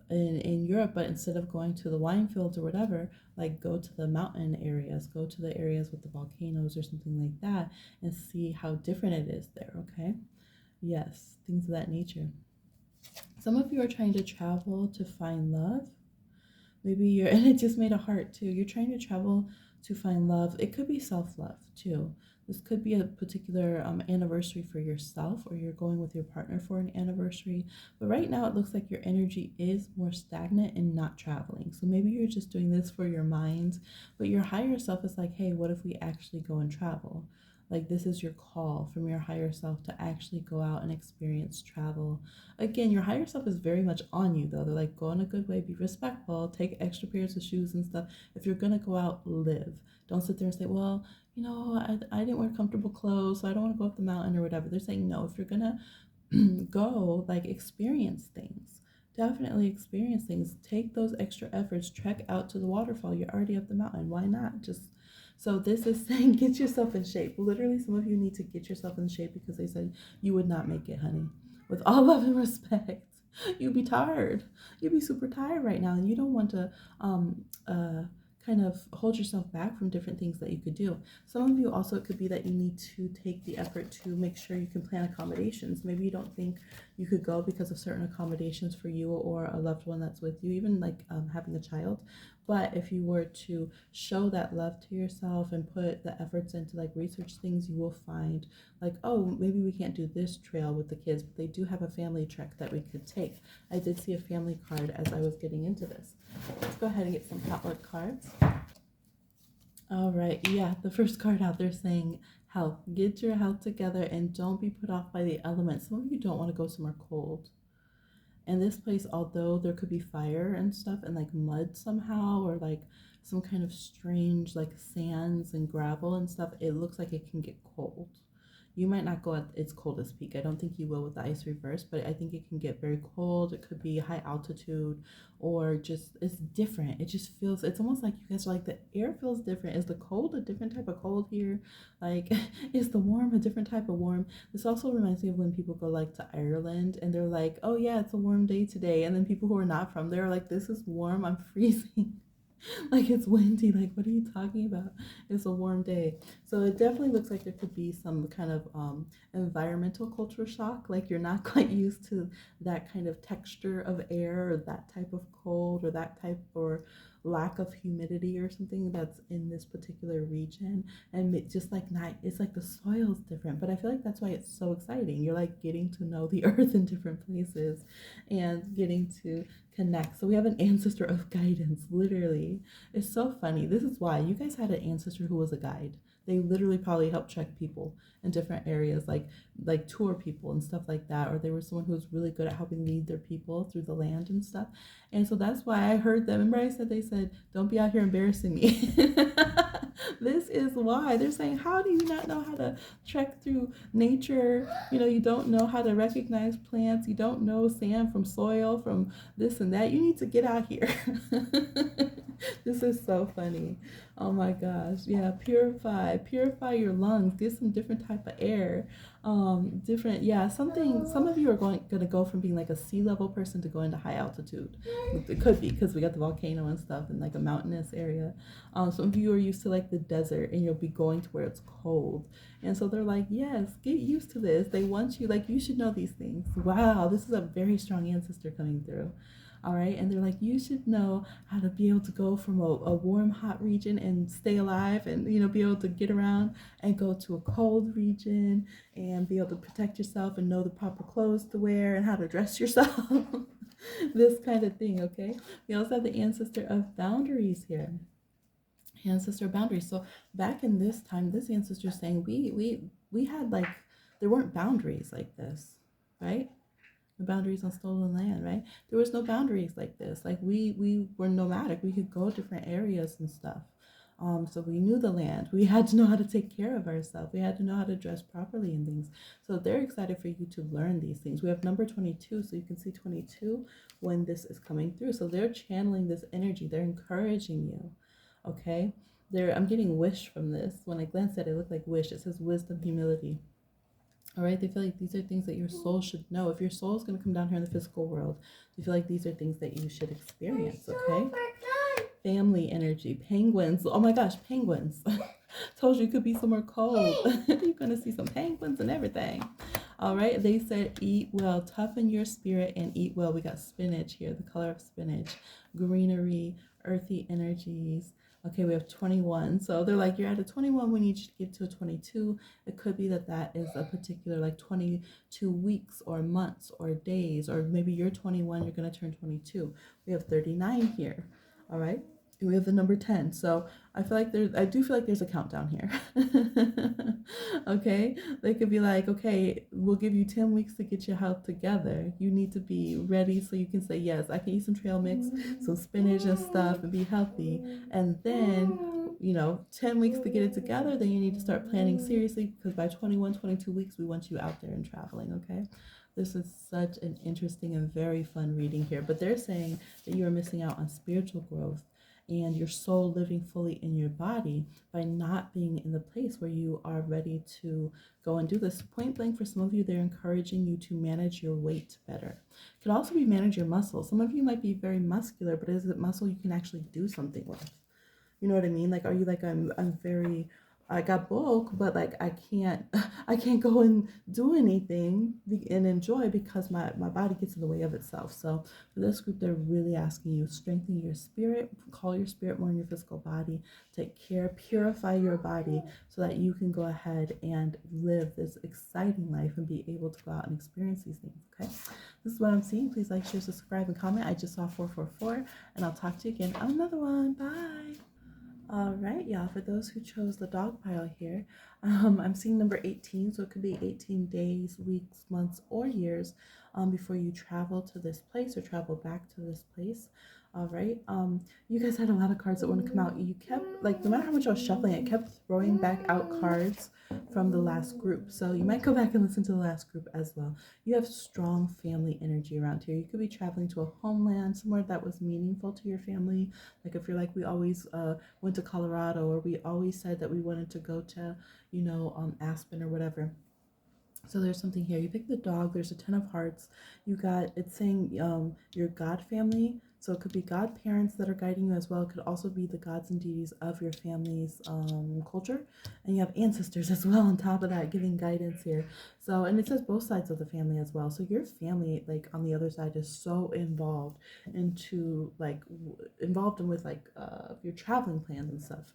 in Europe, but instead of going to the wine fields or whatever, like go to the mountain areas, go to the areas with the volcanoes or something like that, and see how different it is there, okay? Yes, things of that nature. Some of you are trying to travel to find love. Maybe you're, and it just made a heart too. You're trying to travel to find love. It could be self-love too. This could be a particular anniversary for yourself, or you're going with your partner for an anniversary. But right now it looks like your energy is more stagnant and not traveling. So maybe you're just doing this for your mind, but your higher self is like, hey, what if we actually go and travel? Like this is your call from your higher self to actually go out and experience travel. Again, your higher self is very much on you though. They're like, go in a good way, be respectful, take extra pairs of shoes and stuff. If you're gonna go out, live. Don't sit there and say, well, you know, I didn't wear comfortable clothes, so I don't want to go up the mountain or whatever. They're saying, no, if you're gonna go, like experience things. Definitely experience things. Take those extra efforts, trek out to the waterfall. You're already up the mountain. Why not? Just so this is saying get yourself in shape. Literally, some of you need to get yourself in shape because they said you would not make it, honey. With all love and respect, you'd be tired. You'd be super tired right now, and you don't want to kind of hold yourself back from different things that you could do. Some of you also, it could be that you need to take the effort to make sure you can plan accommodations. Maybe you don't think you could go because of certain accommodations for you or a loved one that's with you, even like having a child. But if you were to show that love to yourself and put the efforts into like research things, you will find like, oh, maybe we can't do this trail with the kids, but they do have a family trek that we could take. I did see a family card as I was getting into this. Let's go ahead and get some potluck cards. All right. Yeah, the first card out there saying health. Get your health together and don't be put off by the elements. Some of you don't want to go somewhere cold. And this place, although there could be fire and stuff and like mud somehow, or like some kind of strange like sands and gravel and stuff, it looks like it can get cold. You might not go at its coldest peak. I don't think you will with the ice reverse, but I think it can get very cold. It could be high altitude, or just it's different. It just feels, it's almost like you guys are like, the air feels different. Is the cold a different type of cold here? Like, is the warm a different type of warm? This also reminds me of when people go like to Ireland and they're like, oh yeah, it's a warm day today. And then people who are not from there are like, this is warm, I'm freezing. Like it's windy. Like, what are you talking about? It's a warm day. So it definitely looks like there could be some kind of environmental culture shock. Like you're not quite used to that kind of texture of air, or that type of cold, or that type, or lack of humidity or something that's in this particular region. And it just like not, it's like the soil's different, but I feel like that's why it's so exciting. You're like getting to know the earth in different places and getting to connect. So we have an ancestor of guidance, literally. It's so funny. This is why you guys had an ancestor who was a guide. They literally probably helped check people in different areas, like tour people and stuff like that, or they were someone who was really good at helping lead their people through the land and stuff. And so that's why I heard them. Remember I said, they said, don't be out here embarrassing me. This is why they're saying, how do you not know how to trek through nature? You know, you don't know how to recognize plants, you don't know sand from soil, from this and that. You need to get out here. This is so funny. Oh my gosh. Yeah, purify your lungs, get some different type of air. Different, yeah, something. Some of you are gonna go from being like a sea level person to go into high altitude. It could be because we got the volcano and stuff in like a mountainous area. Some of you are used to like the desert and you'll be going to where it's cold. And so they're like, yes, get used to this. They want you, like, you should know these things. Wow, this is a very strong ancestor coming through. All right. And they're like, you should know how to be able to go from a warm, hot region and stay alive, and, you know, be able to get around and go to a cold region and be able to protect yourself and know the proper clothes to wear and how to dress yourself. This kind of thing. Okay. We also have the ancestor of boundaries here. Ancestor boundaries. So back in this time, this ancestor is saying we had like, there weren't boundaries like this, right? The boundaries on stolen land, right? There was no boundaries like this. Like we were nomadic. We could go different areas and stuff. So we knew the land. We had to know how to take care of ourselves. We had to know how to dress properly and things. So they're excited for you to learn these things. We have number 22, so you can see 22 when this is coming through. So they're channeling this energy. They're encouraging you. Okay. I'm getting wish from this. When I glanced at it, it looked like wish. It says wisdom, humility. All right, they feel like these are things that your soul should know. If your soul is going to come down here in the physical world, they feel like these are things that you should experience, okay? Family energy, penguins. Oh my gosh, penguins. Told you could be somewhere cold. You're going to see some penguins and everything. All right, they said eat well, toughen your spirit and eat well. We got spinach here, the color of spinach, greenery, earthy energies. Okay, we have 21. So they're like, you're at a 21, we need you to get to a 22. It could be that is a particular like 22 weeks or months or days, or maybe you're 21, you're going to turn 22. We have 39 here. All right. We have the number 10. So I do feel like there's a countdown here. Okay. They could be like, okay, we'll give you 10 weeks to get your health together. You need to be ready so you can say, yes, I can eat some trail mix, some spinach and stuff, and be healthy. And then, 10 weeks to get it together, then you need to start planning seriously, because by 21, 22 weeks, we want you out there and traveling. Okay. This is such an interesting and very fun reading here. But they're saying that you are missing out on spiritual growth and your soul living fully in your body by not being in the place where you are ready to go and do this. Point blank, for some of you, they're encouraging you to manage your weight better. It could also be manage your muscle. Some of you might be very muscular, but is it muscle you can actually do something with? You know what I mean? Like, are you like, I got bulk, but like I can't go and do anything and enjoy because my body gets in the way of itself. So for this group, they're really asking you, strengthen your spirit, call your spirit more in your physical body, take care, purify your body so that you can go ahead and live this exciting life and be able to go out and experience these things. Okay, this is what I'm seeing. Please like, share, subscribe, and comment. I just saw 444, and I'll talk to you again on another one. Bye. All right, y'all. For those who chose the dog pile here, I'm seeing number 18, so it could be 18 days, weeks, months, or years before you travel to this place or travel back to this place. All right. You guys had a lot of cards that want to come out. You kept, like, no matter how much I was shuffling, it kept throwing back out cards from the last group. So you might go back and listen to the last group as well. You have strong family energy around here. You could be traveling to a homeland, somewhere that was meaningful to your family. Like if you're like, we always went to Colorado, or we always said that we wanted to go to, Aspen or whatever. So there's something here. You pick the dog. There's a 10 of hearts. You got, it's saying your God family. So it could be godparents that are guiding you as well. It could also be the gods and deities of your family's culture. And you have ancestors as well on top of that giving guidance here. So, and it says both sides of the family as well. So your family, like on the other side, is so involved into like, involved in with like your traveling plans and stuff.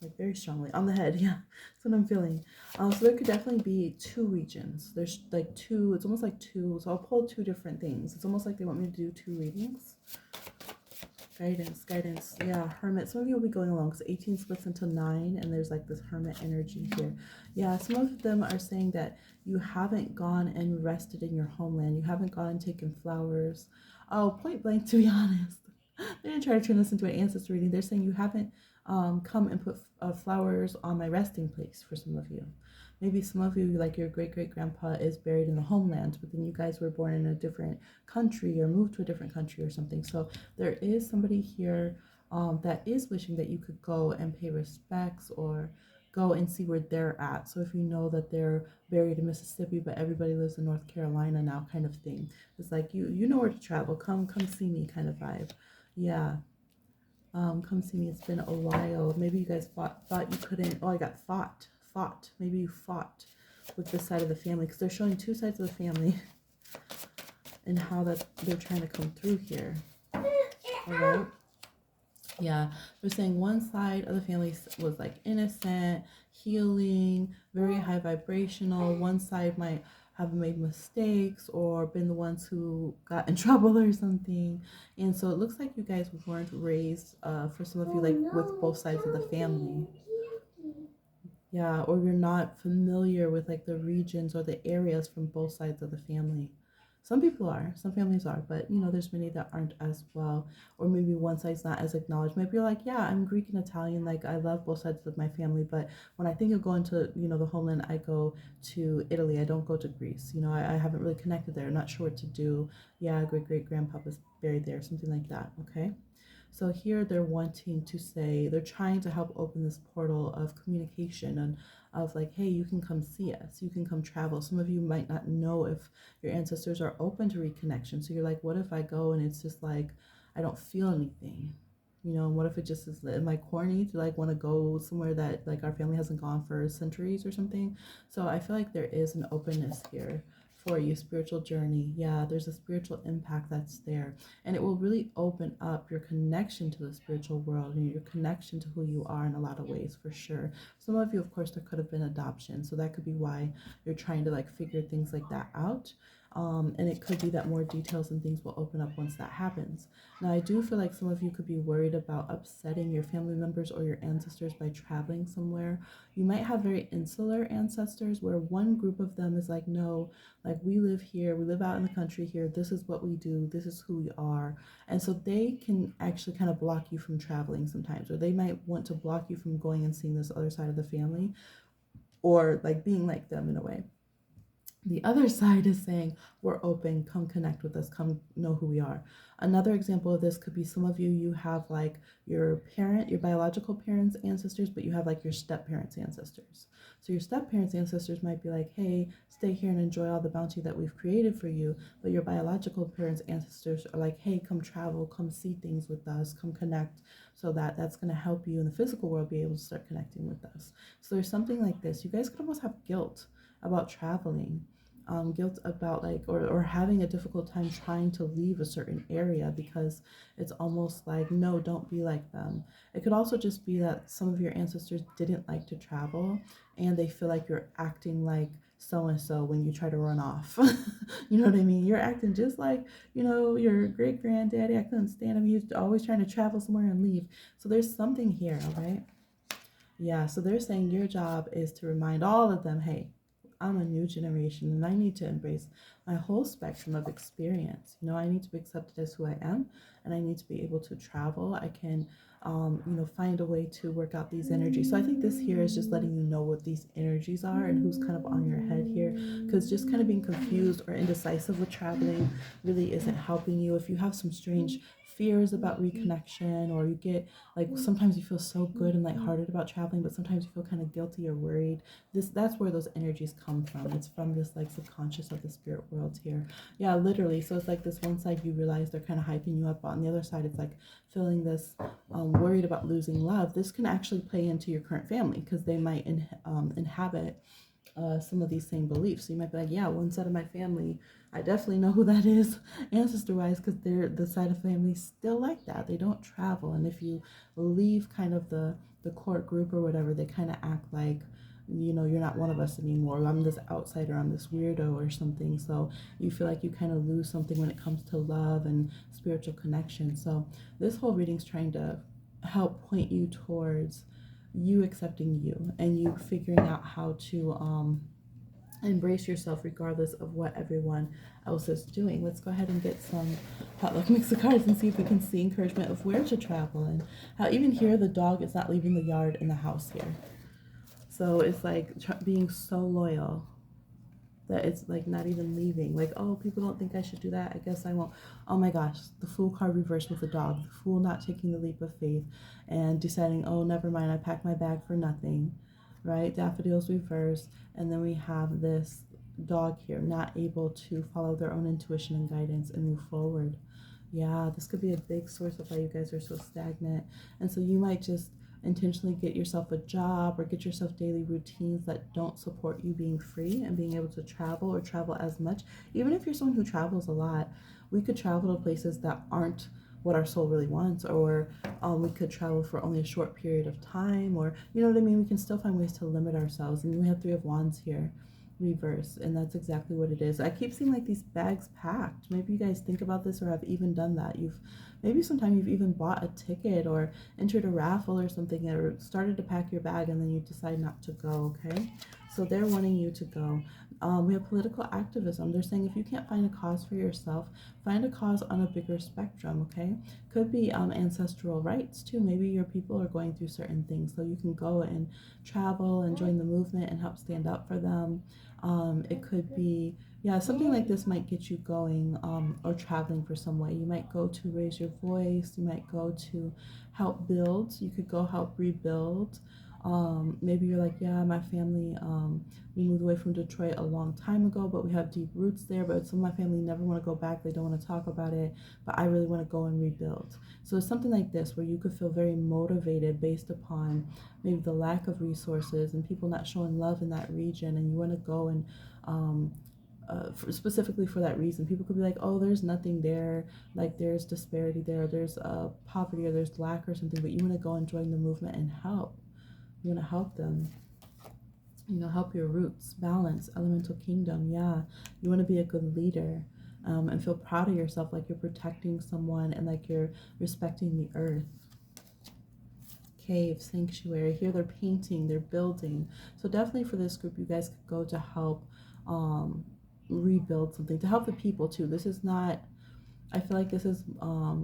Like very strongly on the head. Yeah, that's what I'm feeling. So there could definitely be two regions. There's like two, it's almost like two, so I'll pull two different things. It's almost like they want me to do two readings. Guidance, yeah. Hermit, some of you will be going along because 18 splits into 9 and there's like this hermit energy here. Yeah, some of them are saying that you haven't gone and rested in your homeland. You haven't gone and taken flowers. Oh, point blank, to be honest, they're gonna try to turn this into an ancestor reading. They're saying you haven't come and put flowers on my resting place for some of you. Maybe some of you, like your great great grandpa, is buried in the homeland, but then you guys were born in a different country or moved to a different country or something. So there is somebody here that is wishing that you could go and pay respects or go and see where they're at. So if you know that they're buried in Mississippi, but everybody lives in North Carolina now, kind of thing. It's like you know where to travel. Come see me, kind of vibe. Yeah. Come see me. It's been a while. Maybe you guys thought you couldn't. Oh, I got fought. Maybe you fought with this side of the family because they're showing two sides of the family and how that they're trying to come through here. All right. Yeah, they're saying one side of the family was like innocent, healing, very high vibrational. One side might have made mistakes or been the ones who got in trouble or something. And so it looks like you guys weren't raised, for some of you, like with both sides of the family. Yeah, or you're not familiar with like the regions or the areas from both sides of the family. Some people are, some families are, but there's many that aren't as well. Or maybe one side's not as acknowledged. Maybe you're like, yeah, I'm Greek and Italian, like I love both sides of my family, but when I think of going to, the homeland, I go to Italy. I don't go to Greece. I haven't really connected there. I'm not sure what to do. Yeah, great great grandpapa's buried there, something like that. Okay. So here they're wanting to say, they're trying to help open this portal of communication and of like, hey, you can come see us, you can come travel. Some of you might not know if your ancestors are open to reconnection. So you're like, what if I go and it's just like, I don't feel anything? And what if it just is, am I corny to like want to go somewhere that like our family hasn't gone for centuries or something? So I feel like there is an openness here for you, spiritual journey. Yeah, there's a spiritual impact that's there, and it will really open up your connection to the spiritual world and your connection to who you are in a lot of ways, for sure. Some of you, of course, there could have been adoption, so that could be why you're trying to like figure things like that out. And it could be that more details and things will open up once that happens. Now, I do feel like some of you could be worried about upsetting your family members or your ancestors by traveling somewhere. You might have very insular ancestors where one group of them is like, no, like we live here, we live out in the country here, this is what we do, this is who we are. And so they can actually kind of block you from traveling sometimes, or they might want to block you from going and seeing this other side of the family, or like being like them in a way. The other side is saying, we're open, come connect with us, come know who we are. Another example of this could be some of you, you have like your parent, your biological parents' ancestors, but you have like your step parents' ancestors. So your step parents' ancestors might be like, hey, stay here and enjoy all the bounty that we've created for you. But your biological parents' ancestors are like, hey, come travel, come see things with us, come connect. So that's going to help you in the physical world be able to start connecting with us. So there's something like this. You guys could almost have guilt about traveling, guilt about like or having a difficult time trying to leave a certain area because it's almost like, no, don't be like them. It could also just be that some of your ancestors didn't like to travel and they feel like you're acting like so-and-so when you try to run off. You know what I mean? You're acting just like, your great granddaddy. I couldn't stand him. He was always trying to travel somewhere and leave. So there's something here, all right? Yeah, so they're saying your job is to remind all of them, hey, I'm a new generation and I need to embrace my whole spectrum of experience. I need to be accepted as who I am, and I need to be able to travel. I can, find a way to work out these energies. So I think this here is just letting you know what these energies are and who's kind of on your head here, because just kind of being confused or indecisive with traveling really isn't helping you. If you have some strange fears about reconnection, or you get like, sometimes you feel so good and lighthearted about traveling, but sometimes you feel kind of guilty or worried. That's where those energies come from. It's from this like subconscious of the spirit world here. Yeah, literally. So it's like this one side you realize they're kind of hyping you up, on the other side it's like feeling this worried about losing love. This can actually play into your current family, because they might inhabit some of these same beliefs. So you might be like, yeah, one side of my family, I definitely know who that is, ancestor wise, because they're the side of family still like that. They don't travel, and if you leave kind of the core group or whatever, they kind of act like, you're not one of us anymore. I'm this outsider, I'm this weirdo or something. So you feel like you kind of lose something when it comes to love and spiritual connection. So this whole reading's trying to help point you towards you accepting you, and you figuring out how to embrace yourself regardless of what everyone else is doing. Let's go ahead and get some potluck mix of cards and see if we can see encouragement of where to travel, and how even here the dog is not leaving the yard in the house here. So it's like being so loyal that it's like not even leaving. Like, oh, people don't think I should do that, I guess I won't. Oh my gosh, the Fool card reversed with the dog. The Fool not taking the leap of faith and deciding, oh, never mind, I packed my bag for nothing, right? Daffodils reversed, and then we have this dog here not able to follow their own intuition and guidance and move forward. Yeah, this could be a big source of why you guys are so stagnant. And so you might just intentionally get yourself a job or get yourself daily routines that don't support you being free and being able to travel or travel as much. Even if you're someone who travels a lot, we could travel to places that aren't what our soul really wants, or we could travel for only a short period of time, or you know what I mean. We can still find ways to limit ourselves. And we have Three of Wands here reverse, and that's exactly what it is. I keep seeing like these bags packed. Maybe you guys think about this or have even done that. Maybe sometime you've even bought a ticket or entered a raffle or something, or started to pack your bag and then you decide not to go. Okay, so they're wanting you to go. We have political activism. They're saying if you can't find a cause for yourself, find a cause on a bigger spectrum. Okay, could be ancestral rights too. Maybe your people are going through certain things, so you can go and travel and join the movement and help stand up for them. It could be, yeah, something like this might get you going, or traveling for some way. You might go to raise your voice. You might go to help build. You could go help rebuild. Maybe you're like, yeah, my family, we moved away from Detroit a long time ago, but we have deep roots there. But some of my family never want to go back. They don't want to talk about it. But I really want to go and rebuild. So it's something like this where you could feel very motivated based upon maybe the lack of resources and people not showing love in that region, and you want to go and specifically for that reason. People could be like, oh, there's nothing there, like there's disparity there's poverty or there's lack or something, but you want to go and join the movement and help. You want to help them, help your roots. Balance, elemental kingdom. Yeah, you want to be a good leader, and feel proud of yourself, like you're protecting someone and like you're respecting the earth. Cave, sanctuary. Here they're painting, they're building. So definitely for this group, you guys could go to help rebuild something, to help the people too. This is not, I feel like this is,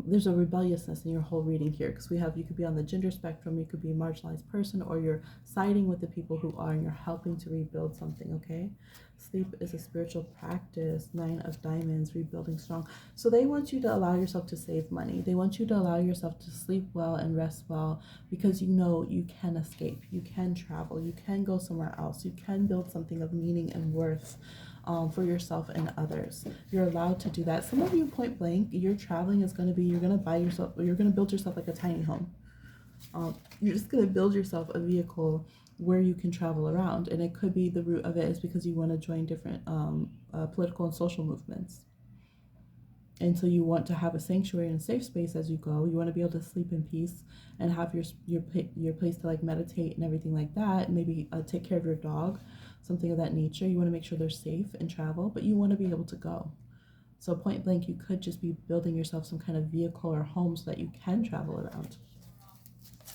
there's a rebelliousness in your whole reading here, because you could be on the gender spectrum, you could be a marginalized person, or you're siding with the people who are, and you're helping to rebuild something, okay? Sleep is a spiritual practice. 9 of Diamonds, rebuilding strong. So they want you to allow yourself to save money. They want you to allow yourself to sleep well and rest well, because you can escape, you can travel, you can go somewhere else, you can build something of meaning and worth. For yourself and others. You're allowed to do that. Some of you, point blank, your traveling is going to be, you're going to build yourself like a tiny home. You're just going to build yourself a vehicle where you can travel around. And it could be, the root of it is because you want to join different political and social movements. And so you want to have a sanctuary and safe space as you go. You want to be able to sleep in peace and have your place to like meditate and everything like that. And maybe take care of your dog. something of that nature. You want to make sure they're safe in travel, but you want to be able to go. So point blank, you could just be building yourself some kind of vehicle or home so that you can travel around.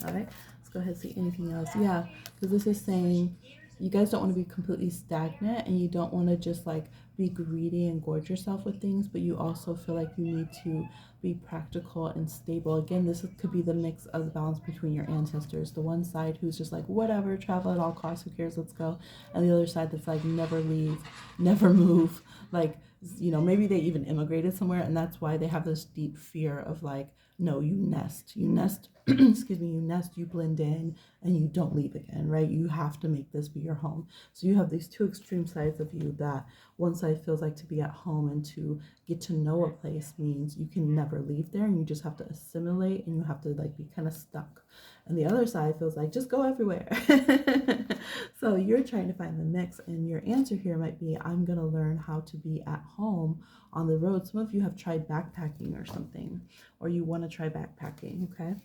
All right, let's go ahead and see anything else. Yeah, because this is saying you guys don't want to be completely stagnant, and you don't want to just like be greedy and gorge yourself with things, but you also feel like you need to be practical and stable. Again, could be the mix of the balance between your ancestors. The one side who's just like, whatever, travel at all costs, who cares, let's go. And the other side that's like, never leave, never move. Like, maybe they even immigrated somewhere, and that's why they have this deep fear of like, no, you nest, excuse me, you nest, you blend in, and you don't leave again, right? You have to make this be your home. So you have these two extreme sides of you, that one side feels like to be at home and to get to know a place means you can never leave there, and you just have to assimilate, and you have to like be kind of stuck. And the other side feels like just go everywhere. So you're trying to find the mix, and your answer here might be, I'm going to learn how to be at home on the road. Some of you have tried backpacking or something, or you want to try backpacking, okay?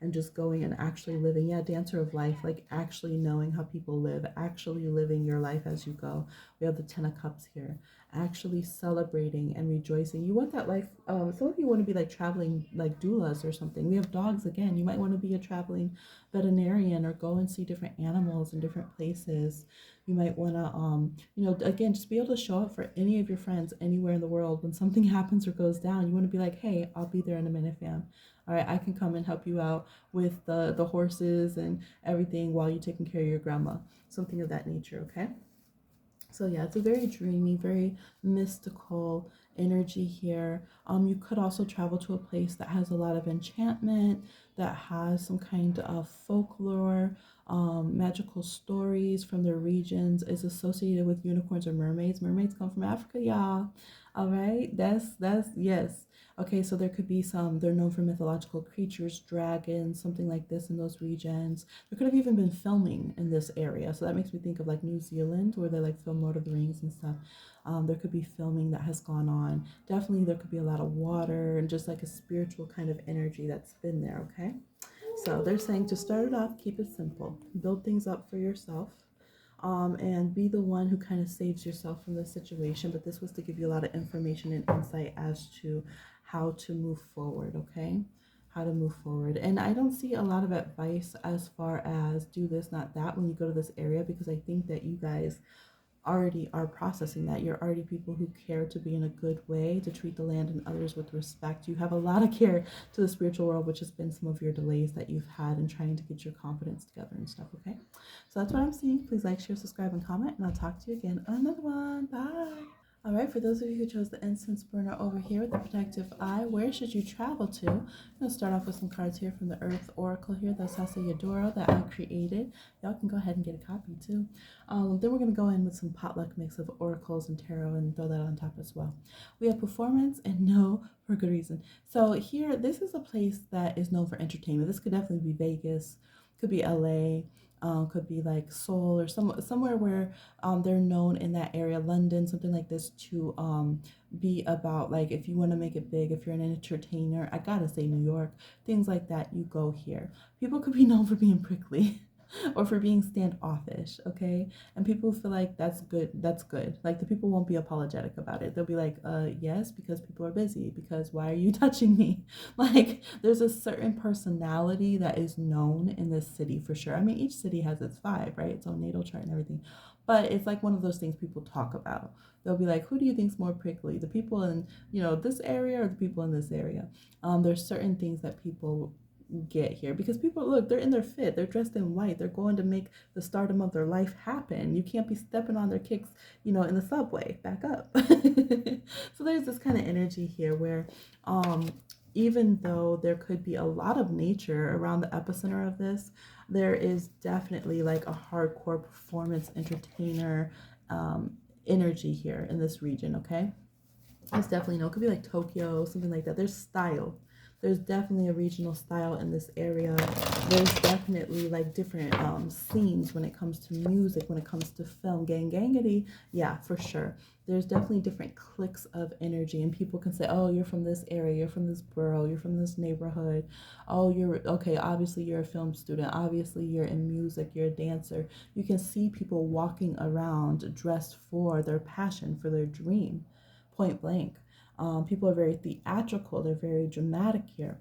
And just going and actually living, dancer of life, like actually knowing how people live, actually living your life as you go. We have the 10 of Cups here, actually celebrating and rejoicing. You want that life. Some of you want to be like traveling like doulas or something. We have dogs again. You might want to be a traveling veterinarian, or go and see different animals in different places. You might want to, again, just be able to show up for any of your friends anywhere in the world. When something happens or goes down, you want to be like, hey, I'll be there in a minute, fam. All right, I can come and help you out with the horses and everything while you're taking care of your grandma. Something of that nature, okay? So yeah, it's a very dreamy, very mystical energy here. You could also travel to a place that has a lot of enchantment, that has some kind of folklore, magical stories from their regions, is associated with unicorns or mermaids. Mermaids come from Africa, y'all. All right, that's yes. Okay, so there could be they're known for mythological creatures, dragons, something like this in those regions. There could have even been filming in this area. So that makes me think of like New Zealand, where they like film Lord of the Rings and stuff. There could be filming that has gone on. Definitely there could be a lot of water and just like a spiritual kind of energy that's been there, okay? So they're saying to start it off, keep it simple. Build things up for yourself. And be the one who kind of saves yourself from the situation. But this was to give you a lot of information and insight as to how to move forward, okay? How to move forward. And I don't see a lot of advice as far as do this, not that, when you go to this area, because I think that you guys already are processing that. You're already people who care to be in a good way, to treat the land and others with respect. You have a lot of care to the spiritual world, which has been some of your delays that you've had in trying to get your confidence together and stuff, okay? So that's what I'm seeing. Please like, share, subscribe, and comment, and I'll talk to you again on another one. Bye. All right, for those of you who chose the incense burner over here with the protective eye, where should you travel to? I'm going to start off with some cards here from the Earth Oracle here, the Sasa Yadoro that I created. Y'all can go ahead and get a copy too. Then we're going to go in with some potluck mix of oracles and tarot and throw that on top as well. We have performance and no for good reason. So here, this is a place that is known for entertainment. This could definitely be Vegas, could be LA, could be like Seoul or somewhere where they're known in that area, London, something like this, to be about, like, if you want to make it big, if you're an entertainer, I gotta say New York, things like that, you go here. People could be known for being prickly or for being standoffish, okay? And people feel like that's good. Like, the people won't be apologetic about it. They'll be like, yes, because people are busy, because why are you touching me? Like, there's a certain personality that is known in this city for sure. I mean, each city has its vibe, right? Its own natal chart and everything. But it's like one of those things people talk about. They'll be like, who do you think's more prickly? The people in, this area, or the people in this area? There's certain things that people get here, because people, look, they're in their fit, they're dressed in white, they're going to make the stardom of their life happen. You can't be stepping on their kicks, in the subway. Back up. So there's this kind of energy here where even though there could be a lot of nature around the epicenter of this, there is definitely like a hardcore performance entertainer energy here in this region, okay? It's definitely, it could be like Tokyo, something like that. There's style. There's definitely a regional style in this area. There's definitely like different scenes when it comes to music, when it comes to film. Gangangity, yeah, for sure. There's definitely different cliques of energy, and people can say, oh, you're from this area, you're from this borough, you're from this neighborhood. Oh, you're okay, obviously you're a film student, obviously you're in music, you're a dancer. You can see people walking around dressed for their passion, for their dream, point blank. People are very theatrical, they're very dramatic here.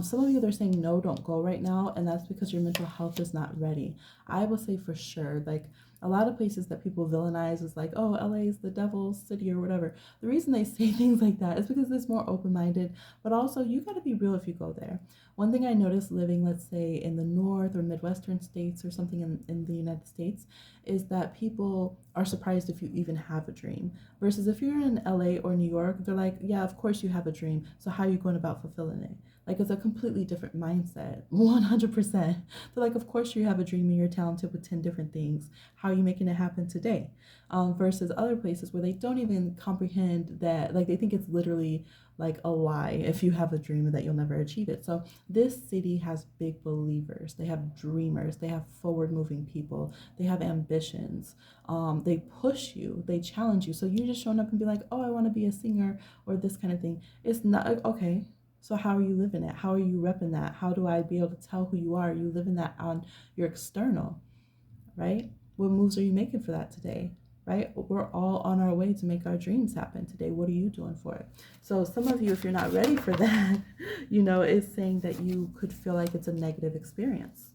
Some of you, they're saying no, don't go right now, and that's because your mental health is not ready. I will say for sure, like a lot of places that people villainize is like, oh, LA is the devil's city or whatever. The reason they say things like that is because it's more open-minded, but also you got to be real if you go there. One thing I noticed living, let's say, in the north or midwestern states or something in the United States is that people are surprised if you even have a dream. Versus if you're in LA or New York, they're like, yeah, of course you have a dream. So how are you going about fulfilling it? Like it's a completely different mindset, 100%. They're like, of course you have a dream and you're talented with 10 different things. How are you making it happen today? Versus other places where they don't even comprehend that, like they think it's literally like a lie if you have a dream and that you'll never achieve it. So this city has big believers. They have dreamers. They have forward moving people. They have ambitions. They push you. They challenge you. So you just showing up and be like, oh, I want to be a singer or this kind of thing. It's not okay. So how are you living it? How are you repping that? How do I be able to tell who you are? Are you living that on your external, right? What moves are you making for that today? Right? We're all on our way to make our dreams happen today. What are you doing for it? So some of you, if you're not ready for that, it's saying that you could feel like it's a negative experience.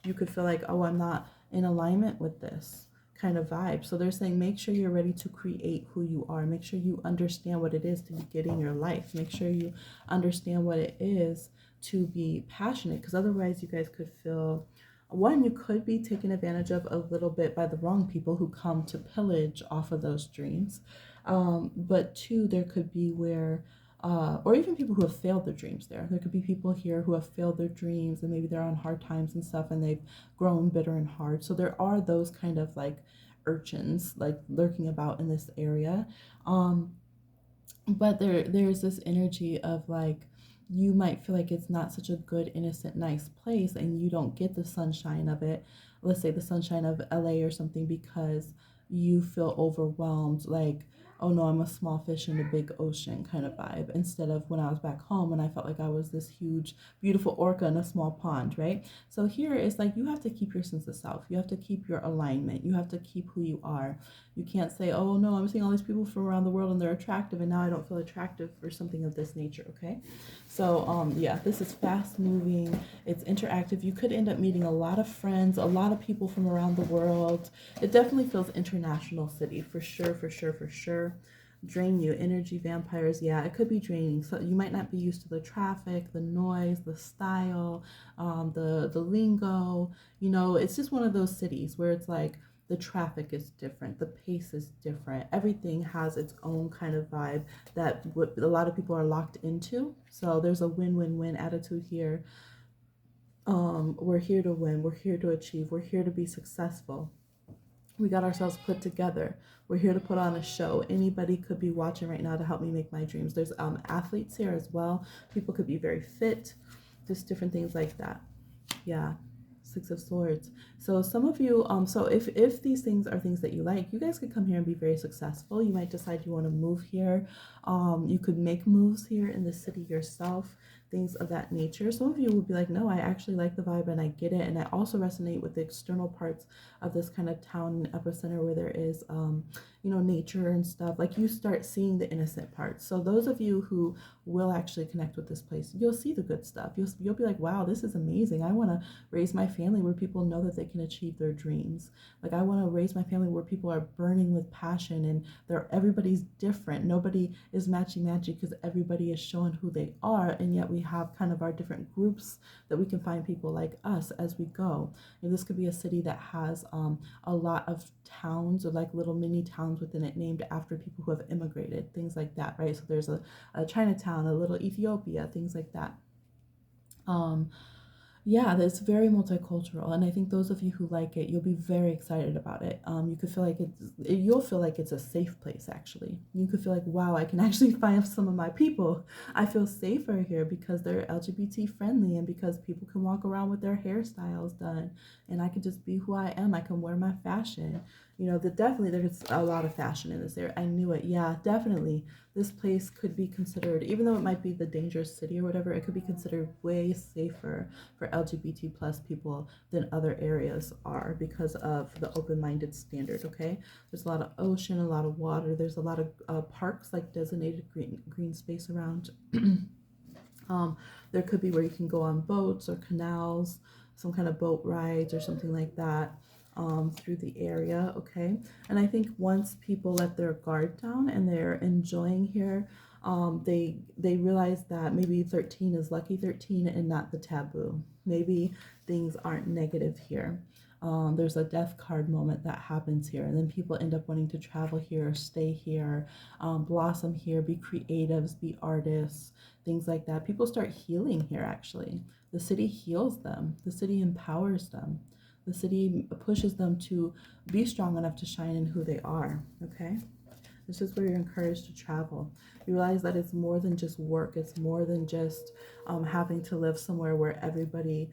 You could feel like, oh, I'm not in alignment with this kind of vibe. So they're saying make sure you're ready to create who you are. Make sure you understand what it is to be getting your life. Make sure you understand what it is to be passionate, because otherwise you guys could feel, one, you could be taken advantage of a little bit by the wrong people who come to pillage off of those dreams. But two, there could be where, or even people who have failed their dreams there. There could be people here who have failed their dreams and maybe they're on hard times and stuff and they've grown bitter and hard. So there are those kind of like urchins like lurking about in this area. But there's this energy of like, you might feel like it's not such a good, innocent, nice place and you don't get the sunshine of it. Let's say the sunshine of LA or something, because you feel overwhelmed, like, oh no, I'm a small fish in a big ocean kind of vibe, instead of when I was back home and I felt like I was this huge, beautiful orca in a small pond, right? So here it's like you have to keep your sense of self. You have to keep your alignment. You have to keep who you are. You can't say, oh no, I'm seeing all these people from around the world and they're attractive and now I don't feel attractive or something of this nature, okay? So yeah, this is fast moving, it's interactive. You could end up meeting a lot of friends, a lot of people from around the world. It definitely feels international city, for sure, for sure, for sure. Drain you, energy vampires, yeah, it could be draining. So you might not be used to the traffic, the noise, the style, the lingo. It's just one of those cities where it's like the traffic is different, the pace is different, everything has its own kind of vibe that what a lot of people are locked into. So there's a win-win-win attitude here. We're here to win, we're here to achieve, we're here to be successful. We got ourselves put together. We're here to put on a show. Anybody could be watching right now to help me make my dreams. There's athletes here as well. People could be very fit, just different things like that. Yeah. Six of Swords. So some of you, so if these things are things that you like, you guys could come here and be very successful. You might decide you want to move here. You could make moves here in the city yourself, things of that nature. Some of you will be like, no, I actually like the vibe and I get it. And I also resonate with the external parts of this kind of town epicenter where there is, nature and stuff. Like you start seeing the innocent parts. So those of you who will actually connect with this place, you'll see the good stuff. You'll be like, wow, this is amazing. I want to raise my family where people know that they can achieve their dreams. Like I want to raise my family where people are burning with passion and everybody's different. Nobody is matchy because everybody is showing who they are, and yet we have kind of our different groups that we can find people like us as we go. And this could be a city that has a lot of towns or like little mini towns within it named after people who have immigrated, things like that, right? So there's a Chinatown, a little Ethiopia, things like that. Yeah, it's very multicultural, and I think those of you who like it, you'll be very excited about it. You could feel like you'll feel like it's a safe place. Actually, you could feel like, wow, I can actually find some of my people. I feel safer here because they're LGBT friendly, and because people can walk around with their hairstyles done, and I can just be who I am. I can wear my fashion. Definitely there's a lot of fashion in this area. I knew it. Yeah, definitely this place could be considered, even though it might be the dangerous city or whatever, it could be considered way safer for LGBT plus people than other areas are because of the open-minded standard. Okay, there's a lot of ocean, a lot of water. There's a lot of parks, like designated green space around. um, there could be where you can go on boats or canals, some kind of boat rides or something like that. Through the area, okay. And I think once people let their guard down and they're enjoying here, they realize that maybe 13 is lucky 13 and not the taboo. Maybe things aren't negative here. There's a death card moment that happens here, and then people end up wanting to travel here, stay here, blossom here, be creatives, be artists, things like that. People start healing here, actually. The city heals them, the city empowers them, the city pushes them to be strong enough to shine in who they are, okay? This is where you're encouraged to travel. You realize that it's more than just work. It's more than just having to live somewhere where everybody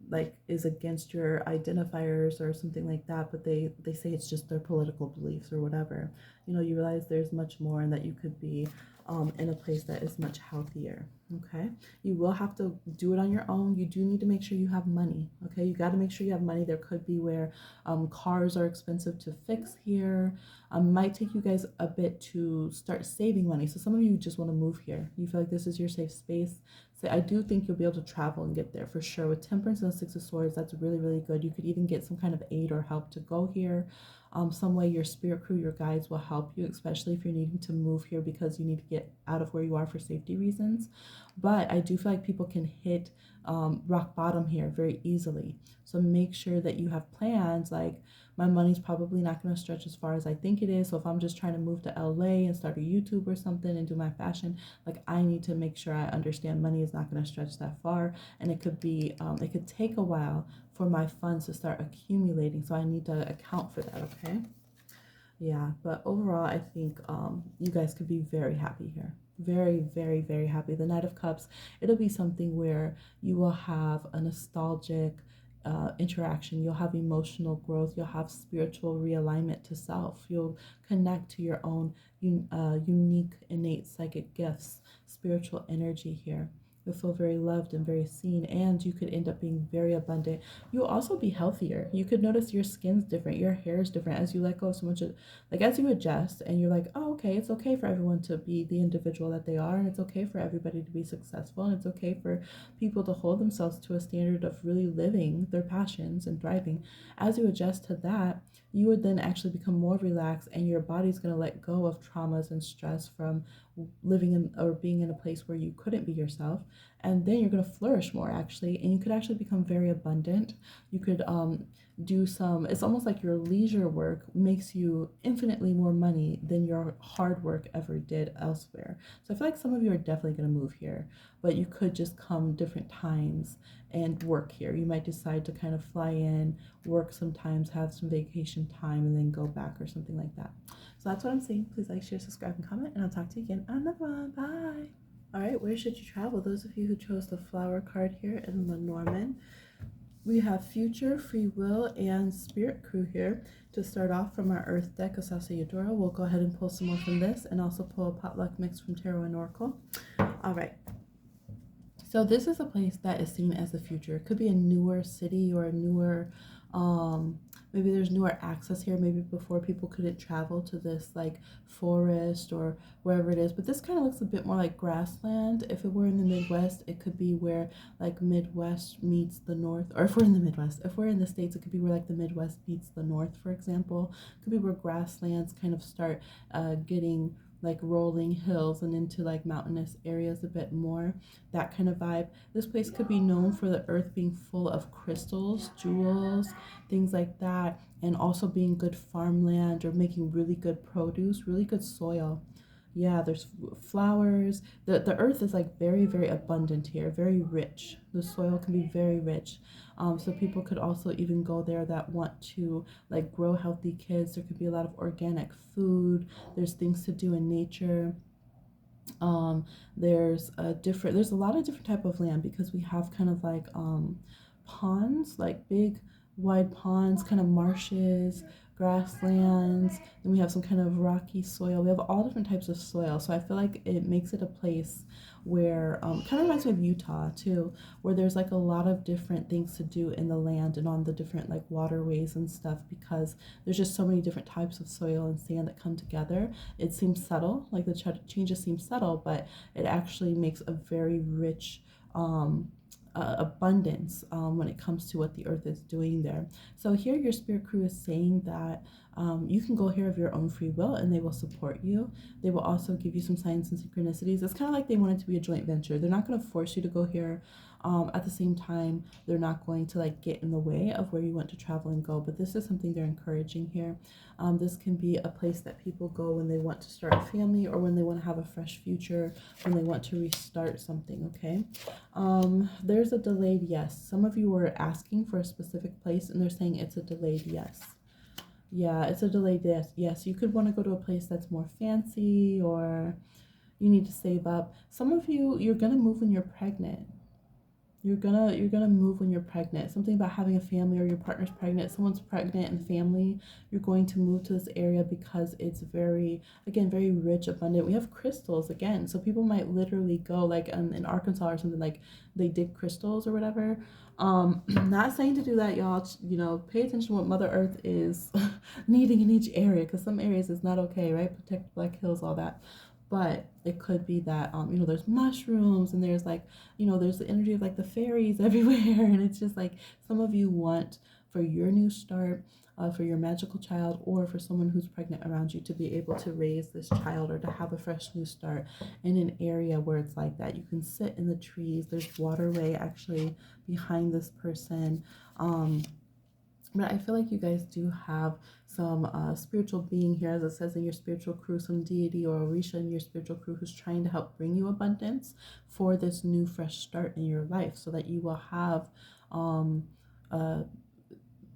like is against your identifiers or something like that. But they say it's just their political beliefs or whatever. You realize there's much more, and that you could be in a place that is much healthier. Okay, you will have to do it on your own. You do need to make sure you have money. Okay, you got to make sure you have money. There could be where cars are expensive to fix here. Might take you guys a bit to start saving money. So some of you just want to move here. You feel like this is your safe space. So I do think you'll be able to travel and get there for sure. With Temperance and Six of Swords, that's really, really good. You could even get some kind of aid or help to go here. Some way your spirit crew, your guides will help you, especially if you're needing to move here because you need to get out of where you are for safety reasons. But I do feel like people can hit rock bottom here very easily. So make sure that you have plans like, my money's probably not going to stretch as far as I think it is. So if I'm just trying to move to LA and start a YouTube or something and do my fashion, like I need to make sure I understand money is not going to stretch that far. And it could take a while for my funds to start accumulating. So I need to account for that, okay? Yeah, but overall, I think you guys could be very happy here. Very, very, very happy. The Knight of Cups, it'll be something where you will have a nostalgic interaction. You'll have emotional growth. You'll have spiritual realignment to self. You'll connect to your own unique, innate psychic gifts, spiritual energy here. You'll feel very loved and very seen, and you could end up being very abundant. You'll also be healthier. You could notice your skin's different, your hair is different as you let go of so much of, like as you adjust and you're like, oh, okay, it's okay for everyone to be the individual that they are, and it's okay for everybody to be successful, and it's okay for people to hold themselves to a standard of really living their passions and thriving. As you adjust to that, you would then actually become more relaxed, and your body's going to let go of traumas and stress from living in or being in a place where you couldn't be yourself, and then you're going to flourish more actually, and you could actually become very abundant. You could do some, it's almost like your leisure work makes you infinitely more money than your hard work ever did elsewhere. So I feel like some of you are definitely going to move here, but you could just come different times and work here. You might decide to kind of fly in, work sometimes, have some vacation time, and then go back or something like that. So that's what I'm saying. Please like, share, subscribe, and comment, and I'll talk to you again on another one. Bye. All right, where should you travel? Those of you who chose the flower card here in Lenormand, we have Future, Free Will, and Spirit Crew here. To start off from our Earth deck of Sasa Eudora, we'll go ahead and pull some more from this, and also pull a potluck mix from Tarot and Oracle. All right. So this is a place that is seen as the future. It could be a newer city or a newer, maybe there's newer access here. Maybe before people couldn't travel to this like forest or wherever it is. But this kind of looks a bit more like grassland. If it were in the Midwest, it could be where like Midwest meets the North. Or if we're in the Midwest, if we're in the States, it could be where like the Midwest meets the North, for example. It could be where grasslands kind of start getting like rolling hills and into like mountainous areas a bit more, that kind of vibe. This place could be known for the earth being full of crystals, jewels, things like that, and also being good farmland or making really good produce, really good soil. Yeah, there's flowers. The earth is like very, very abundant here, very rich. The soil can be very rich. So people could also even go there that want to like grow healthy kids. There could be a lot of organic food. There's things to do in nature. um there's a lot of different type of land because we have kind of like ponds, like big wide ponds, kind of marshes, grasslands. Then we have some kind of rocky soil. We have all different types of soil, so I feel like it makes it a place where kind of reminds me of Utah too, where there's like a lot of different things to do in the land and on the different like waterways and stuff, because there's just so many different types of soil and sand that come together. It seems subtle, like the changes seem subtle, but it actually makes a very rich abundance when it comes to what the earth is doing there. So here your spirit crew is saying that you can go here of your own free will and they will support you. They will also give you some signs and synchronicities. It's kind of like they want it to be a joint venture. They're not going to force you to go here. At the same time, they're not going to like get in the way of where you want to travel and go, but this is something they're encouraging here. This can be a place that people go when they want to start a family or when they want to have a fresh future, when they want to restart something, okay? There's a delayed yes. Some of you were asking for a specific place and they're saying it's a delayed yes. Yeah, it's a delayed yes. Yes, you could want to go to a place that's more fancy, or you need to save up. Some of you, you're going to move when you're pregnant. You're gonna move when you're pregnant. Something about having a family, or your partner's pregnant, someone's pregnant in the family. You're going to move to this area because it's very, again, very rich, abundant. We have crystals again, so people might literally go like in Arkansas or something, like they dig crystals or whatever. Not saying to do that, y'all. You know, pay attention to what Mother Earth is needing in each area, because some areas is not okay, right? Protect Black Hills, all that. But it could be that there's mushrooms, and there's like, there's the energy of like the fairies everywhere, and it's just like some of you want for your new start, for your magical child, or for someone who's pregnant around you to be able to raise this child or to have a fresh new start in an area where it's like that. You can sit in the trees. There's waterway actually behind this person. But I feel like you guys do have some spiritual being here, as it says in your spiritual crew, some deity or Orisha in your spiritual crew who's trying to help bring you abundance for this new fresh start in your life, so that you will have um, uh,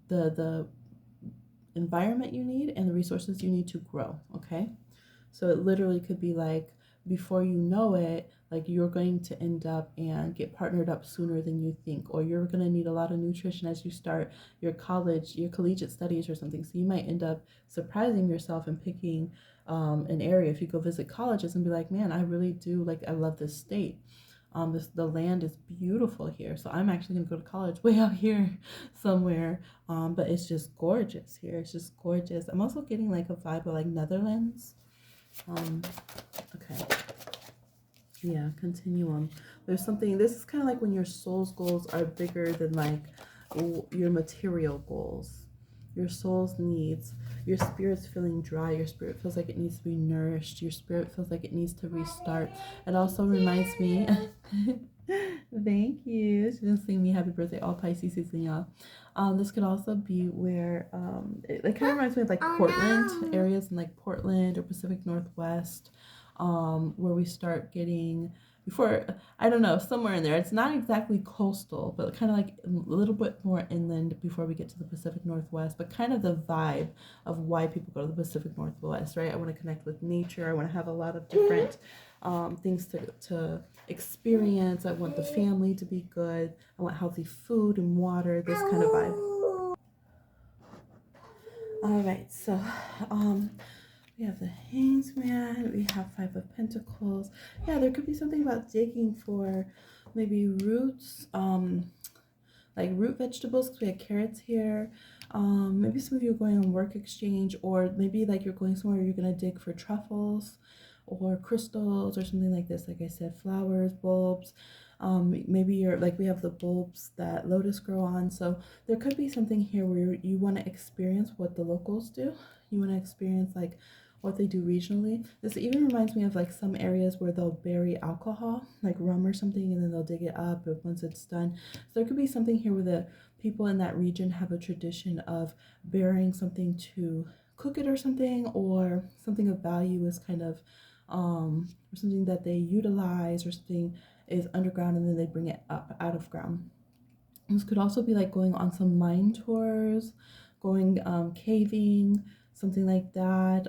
the environment you need and the resources you need to grow, okay? So it literally could be like, before you know it, like you're going to end up and get partnered up sooner than you think, or you're going to need a lot of nutrition as you start your collegiate studies or something. So you might end up surprising yourself and picking an area if you go visit colleges and be like, man, I really do, like, I love this state. The land is beautiful here, so I'm actually gonna go to college way out here somewhere. But it's just gorgeous here. It's just gorgeous. I'm also getting like a vibe of like Netherlands. Okay. Yeah, continuum. There's something, this is kind of like when your soul's goals are bigger than like your material goals. Your soul's needs. Your spirit's feeling dry. Your spirit feels like it needs to be nourished. Your spirit feels like it needs to restart. It also reminds me. Thank you. She didn't sing me happy birthday. All Pisces season, y'all. This could also be where it kind of reminds me of like Portland areas, in like Portland or Pacific Northwest, where we start getting, before, I don't know, somewhere in there. It's not exactly coastal, but kind of like a little bit more inland before we get to the Pacific Northwest, but kind of the vibe of why people go to the Pacific Northwest, right? I want to connect with nature. I want to have a lot of different things to experience. I want the family to be good. I want healthy food and water, this kind of vibe. All right, so we have the Hangman, we have Five of Pentacles. Yeah, there could be something about digging for maybe roots, like root vegetables, because we have carrots here. Maybe some of you are going on work exchange, or maybe like you're going somewhere you're going to dig for truffles or crystals or something like this. Like I said, flowers, bulbs. Maybe you're like, we have the bulbs that lotus grow on. So there could be something here where you want to experience what the locals do. You want to experience like what they do regionally. This even reminds me of like some areas where they'll bury alcohol, like rum or something, and then they'll dig it up once it's done. So there could be something here where the people in that region have a tradition of burying something to cook it or something, or something of value is kind of or something that they utilize, or something is underground and then they bring it up out of ground. This could also be like going on some mine tours, going caving, something like that.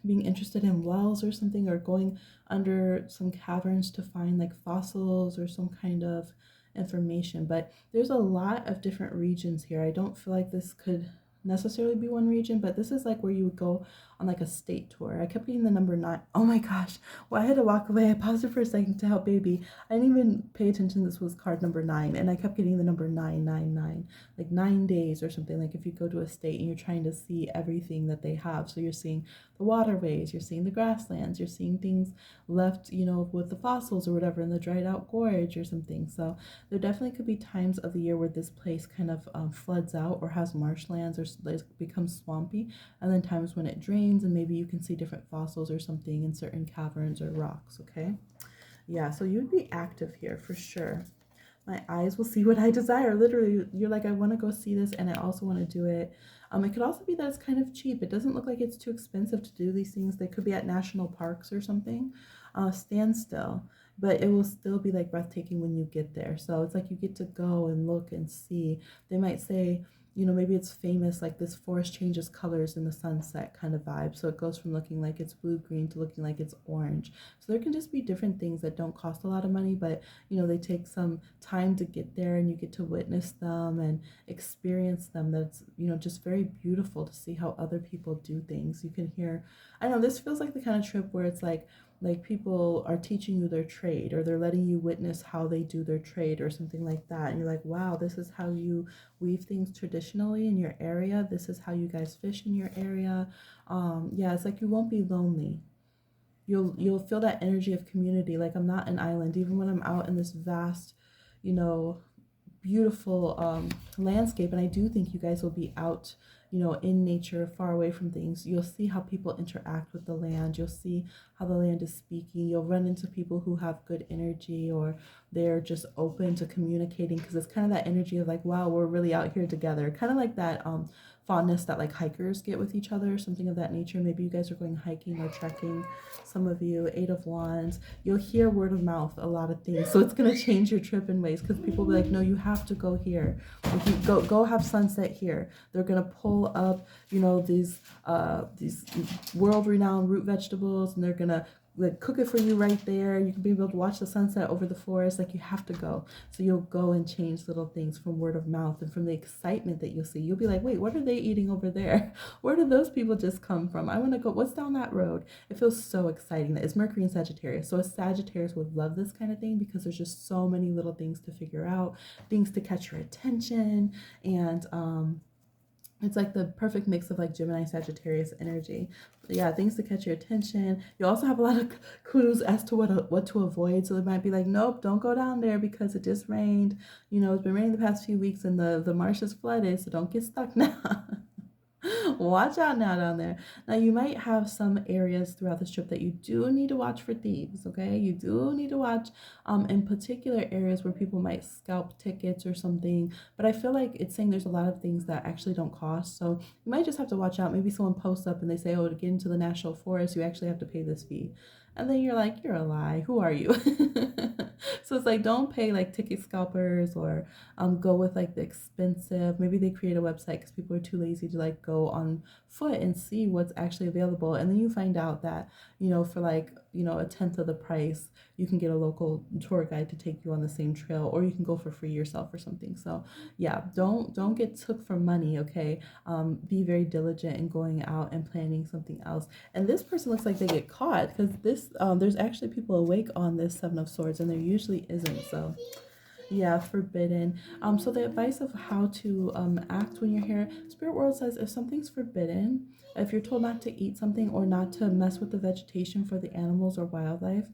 Being interested in wells or something, or going under some caverns to find like fossils or some kind of information. But there's a lot of different regions here. I don't feel like this could necessarily be one region, but this is like where you would go on like a state tour. I kept getting the number 9. Oh my gosh. Well, I had to walk away. I paused it for a second to help baby. I didn't even pay attention this was card number 9, and I kept getting the number 999, like 9 days or something. Like if you go to a state and you're trying to see everything that they have, so you're seeing the waterways, you're seeing the grasslands, you're seeing things left, with the fossils or whatever in the dried out gorge or something. So there definitely could be times of the year where this place kind of floods out or has marshlands or becomes swampy, and then times when it drains and maybe you can see different fossils or something in certain caverns or rocks. Okay, yeah, so you'd be active here for sure. My eyes will see what I desire. Literally, you're like, I want to go see this and I also want to do it. It could also be that it's kind of cheap. It doesn't look like it's too expensive to do these things. They could be at national parks or something. Stand still, but it will still be like breathtaking when you get there. So it's like you get to go and look and see. They might say, maybe it's famous, like this forest changes colors in the sunset kind of vibe. So it goes from looking like it's blue-green to looking like it's orange. So there can just be different things that don't cost a lot of money, but they take some time to get there and you get to witness them and experience them. That's, just very beautiful to see how other people do things. You can hear, I know this feels like the kind of trip where it's like people are teaching you their trade, or they're letting you witness how they do their trade or something like that, and you're like, wow, this is how you weave things traditionally in your area, this is how you guys fish in your area. Yeah, it's like you won't be lonely. You'll feel that energy of community. Like, I'm not an island, even when I'm out in this vast, you know beautiful landscape, and I do think you guys will be out, in nature, far away from things. You'll see how people interact with the land. You'll see how the land is speaking. You'll run into people who have good energy, or they're just open to communicating, because it's kind of that energy of like, wow, we're really out here together, kind of like that fondness that like hikers get with each other, something of that nature. Maybe you guys are going hiking or trekking, some of you. 8 of Wands, you'll hear word of mouth a lot of things, so it's going to change your trip in ways, because people will be like, no, you have to go here, if you go have sunset here. They're going to pull up these world-renowned root vegetables, and they're going to like cook it for you right there. You can be able to watch the sunset over the forest. Like, you have to go. So you'll go and change little things from word of mouth and from the excitement that you'll see. You'll be like, wait, what are they eating over there? Where did those people just come from? I want to go. What's down that road? It feels so exciting. That it's Mercury and Sagittarius. So a Sagittarius would love this kind of thing, because there's just so many little things to figure out, things to catch your attention, and it's like the perfect mix of like Gemini Sagittarius energy. But yeah, things to catch your attention. You also have a lot of clues as to what to avoid. So it might be like, nope, don't go down there because it just rained. It's been raining the past few weeks and the marsh is flooded, so don't get stuck now. Watch out now down there. Now, you might have some areas throughout this trip that you do need to watch for thieves, okay? You do need to watch in particular areas where people might scalp tickets or something. But I feel like it's saying there's a lot of things that actually don't cost. So you might just have to watch out. Maybe someone posts up and they say, oh, to get into the national forest, you actually have to pay this fee. And then you're like, you're a lie. Who are you? So it's like, don't pay like ticket scalpers, or go with like the expensive. Maybe they create a website because people are too lazy to like go on foot and see what's actually available. And then you find out that, for like, a tenth of the price, you can get a local tour guide to take you on the same trail, or you can go for free yourself or something. So yeah, don't get took for money, okay? Be very diligent in going out and planning something else. And this person looks like they get caught, because this there's actually people awake on this 7 of Swords, and there usually isn't. So yeah, forbidden. So the advice of how to act when you're here, Spirit World says if something's forbidden, if you're told not to eat something or not to mess with the vegetation for the animals or wildlife,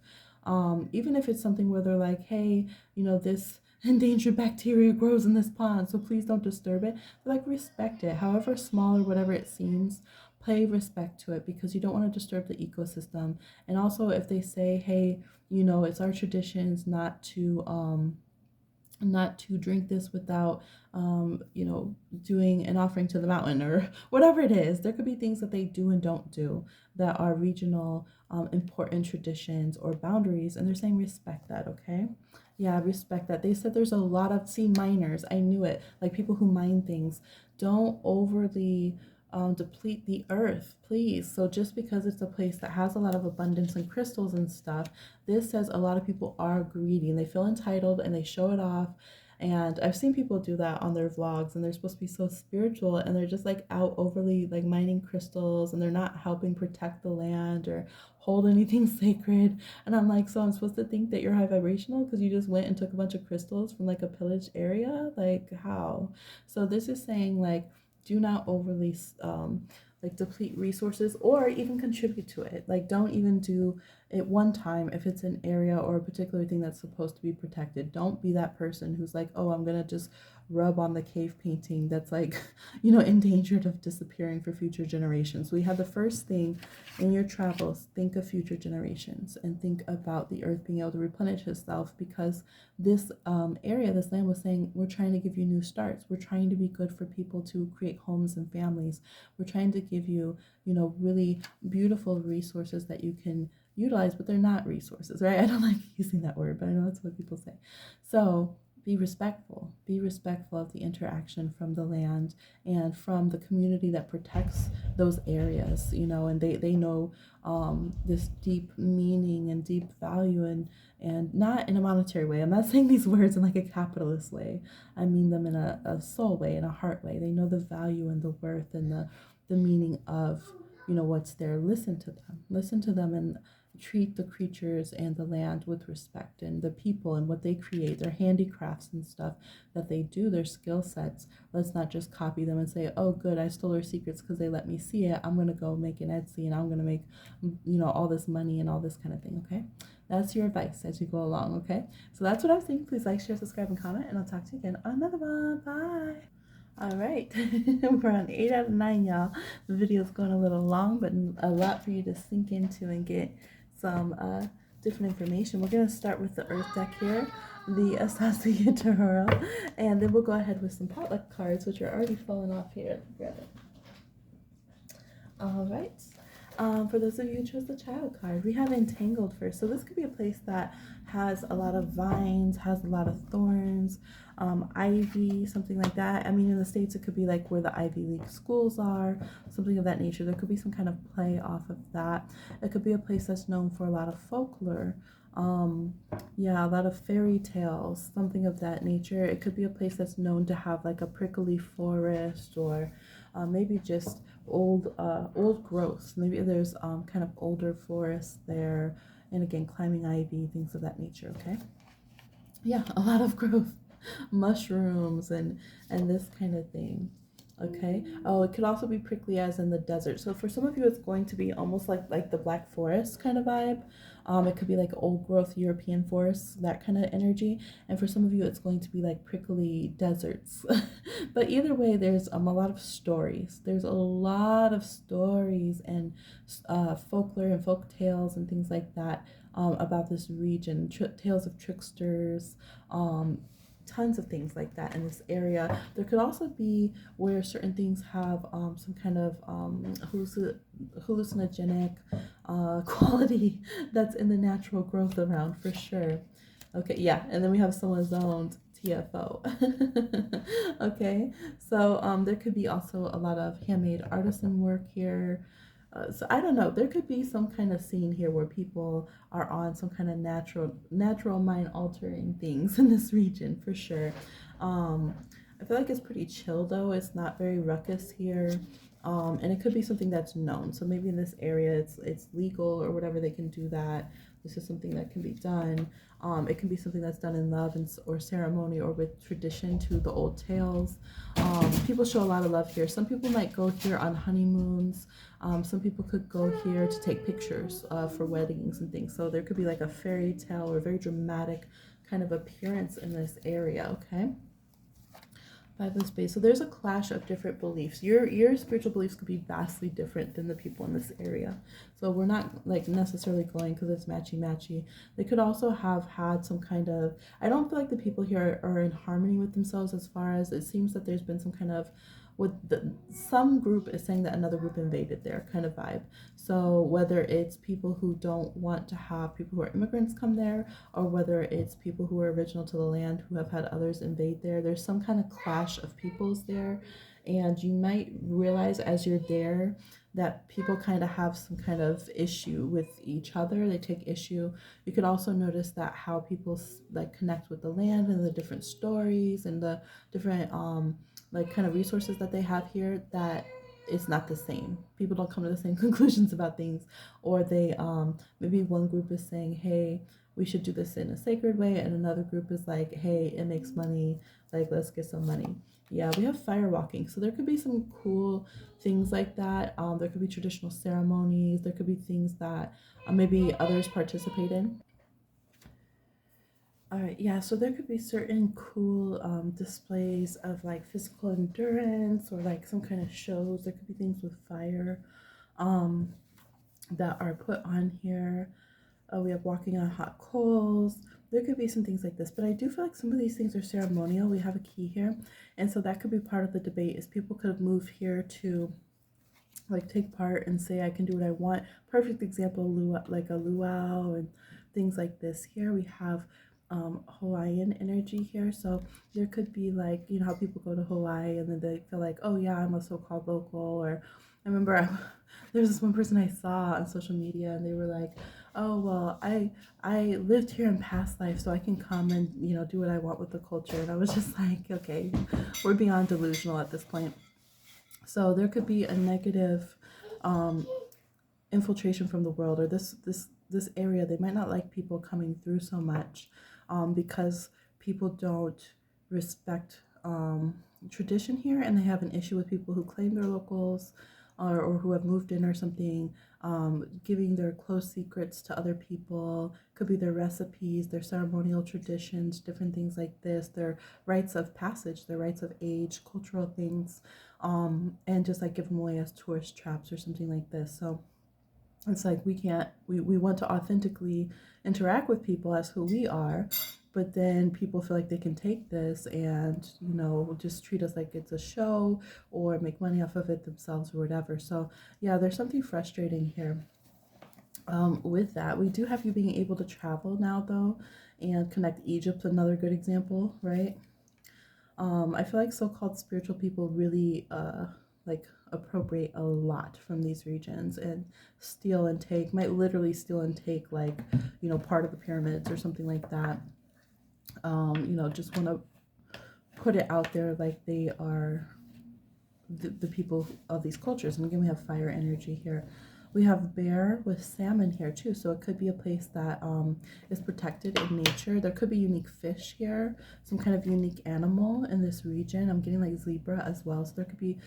even if it's something where they're like, hey, this endangered bacteria grows in this pond, so please don't disturb it. They're like, respect it, however small or whatever it seems. Pay respect to it, because you don't want to disturb the ecosystem. And also, if they say, hey, it's our traditions not to not to drink this without, doing an offering to the mountain or whatever it is. There could be things that they do and don't do that are regional, important traditions or boundaries, and they're saying respect that, okay? Yeah, respect that. They said there's a lot of, see, miners. I knew it. Like people who mine things. Don't overly deplete the earth, please. So just because it's a place that has a lot of abundance and crystals and stuff, this says a lot of people are greedy and they feel entitled and they show it off. And I've seen people do that on their vlogs, and they're supposed to be so spiritual, and they're just like out overly like mining crystals, and they're not helping protect the land or hold anything sacred. And I'm like, so I'm supposed to think that you're high vibrational because you just went and took a bunch of crystals from like a pillaged area? Like, how? So this is saying like, do not overly like deplete resources or even contribute to it. Like, don't even do it one time if it's an area or a particular thing that's supposed to be protected. Don't be that person who's like, oh, I'm gonna just rub on the cave painting that's like, endangered of disappearing for future generations. We have the first thing in your travels, think of future generations and think about the earth being able to replenish itself, because this area, this land was saying, we're trying to give you new starts. We're trying to be good for people to create homes and families. We're trying to give you, really beautiful resources that you can utilize, but they're not resources, right? I don't like using that word, but I know that's what people say. So be respectful. Be respectful of the interaction from the land and from the community that protects those areas, and they know this deep meaning and deep value, and not in a monetary way. I'm not saying these words in like a capitalist way. I mean them in a soul way, in a heart way. They know the value and the worth and the meaning of, what's there. Listen to them. Listen to them and treat the creatures and the land with respect, and the people and what they create, their handicrafts and stuff that they do, their skill sets. Let's not just copy them and say, oh good, I stole their secrets because they let me see it, I'm going to go make an Etsy and I'm going to make all this money and all this kind of thing. Okay, that's your advice as you go along. Okay, so that's what I'm saying. Please like, share, subscribe, and comment, and I'll talk to you again on another one. Bye. All right, we're on 8 out of 9, y'all. The video's going a little long, but a lot for you to sink into and get some different information. We're going to start with the Earth deck here, the Asasi Tarot, and then we'll go ahead with some potluck cards, which are already falling off here. Grab it. All right. For those of you who chose the Child card, we have Entangled first. So this could be a place that has a lot of vines, has a lot of thorns, ivy, something like that. I mean, in the States, it could be like where the Ivy League schools are, something of that nature. There could be some kind of play off of that. It could be a place that's known for a lot of folklore. A lot of fairy tales, something of that nature. It could be a place that's known to have like a prickly forest, or maybe just old growth. Maybe there's kind of older forests there, and again, climbing ivy, things of that nature. Okay, yeah, a lot of growth, mushrooms and this kind of thing. Okay. Oh, it could also be prickly as in the desert. So for some of you, it's going to be almost like the Black Forest kind of vibe. It could be like old growth European forests, that kind of energy. And for some of you, it's going to be like prickly deserts. But either way, there's a lot of stories. There's a lot of stories and folklore and folk tales and things like that about this region. Tales of tricksters, tons of things like that in this area. There could also be where certain things have some kind of hallucinogenic quality that's in the natural growth around, for sure. Okay, yeah, and then we have someone's zoned TFO. Okay, so there could be also a lot of handmade artisan work here. So I don't know, there could be some kind of scene here where people are on some kind of natural mind altering things in this region, for sure. I feel like it's pretty chill though. It's not very ruckus here. And it could be something that's known. So maybe in this area it's legal or whatever, they can do that. This is something that can be done. It can be something that's done in love or ceremony or with tradition to the old tales. People show a lot of love here. Some people might go here on honeymoons. Some people could go here to take pictures for weddings and things. So there could be like a fairy tale or very dramatic kind of appearance in this area, okay? Five of Spades. So there's a clash of different beliefs. Your spiritual beliefs could be vastly different than the people in this area. So we're not like necessarily going because it's matchy matchy. They could also have had some kind of. I don't feel like the people here are in harmony with themselves as far as it seems that there's been some kind of some group is saying that another group invaded their kind of vibe. So whether it's people who don't want to have people who are immigrants come there, or whether it's people who are original to the land who have had others invade there, there's some kind of clash of peoples there. And you might realize as you're there that people kind of have some kind of issue with each other. They take issue. You could also notice that how people like connect with the land and the different stories and the different like kind of resources that they have here, that it's not the same. People don't come to the same conclusions about things, or they maybe one group is saying, hey, we should do this in a sacred way, and another group is like, hey, it makes money, like let's get some money. Yeah, we have fire walking, so there could be some cool things like that. There could be traditional ceremonies, there could be things that maybe others participate in. All right, yeah, so there could be certain cool displays of like physical endurance or like some kind of shows. There could be things with fire um, that are put on here. We have walking on hot coals. There could be some things like this, but I do feel like some of these things are ceremonial. We have a key here, and so that could be part of the debate. Is people could move here to like take part and say I can do what I want. Perfect example, like a luau and things like this. Here we have Hawaiian energy here, so there could be like, you know how people go to Hawaii and then they feel like, oh yeah, I'm a so-called local. Or I remember there's this one person I saw on social media and they were like, oh well, I lived here in past life, so I can come and, you know, do what I want with the culture. And I was just like, okay, we're beyond delusional at this point. So there could be a negative um, infiltration from the world, or this area. They might not like people coming through so much because people don't respect tradition here, and they have an issue with people who claim they're locals or who have moved in or something, giving their close secrets to other people. Could be their recipes, their ceremonial traditions, different things like this, their rites of passage, their rites of age, cultural things, and just like give them away as tourist traps or something like this. So it's like we want to authentically interact with people as who we are, but then people feel like they can take this and, you know, just treat us like it's a show or make money off of it themselves or whatever. So yeah, there's something frustrating here. With that, we do have you being able to travel now though, and connect. Egypt, another good example, right? I feel like so-called spiritual people really like appropriate a lot from these regions and steal and take, might literally steal and take, like, you know, part of the pyramids or something like that. You know, just want to put it out there like they are the people of these cultures. And again, we have fire energy here. We have bear with salmon here too, so it could be a place that is protected in nature. There could be unique fish here, some kind of unique animal in this region. I'm getting like zebra as well, so there could be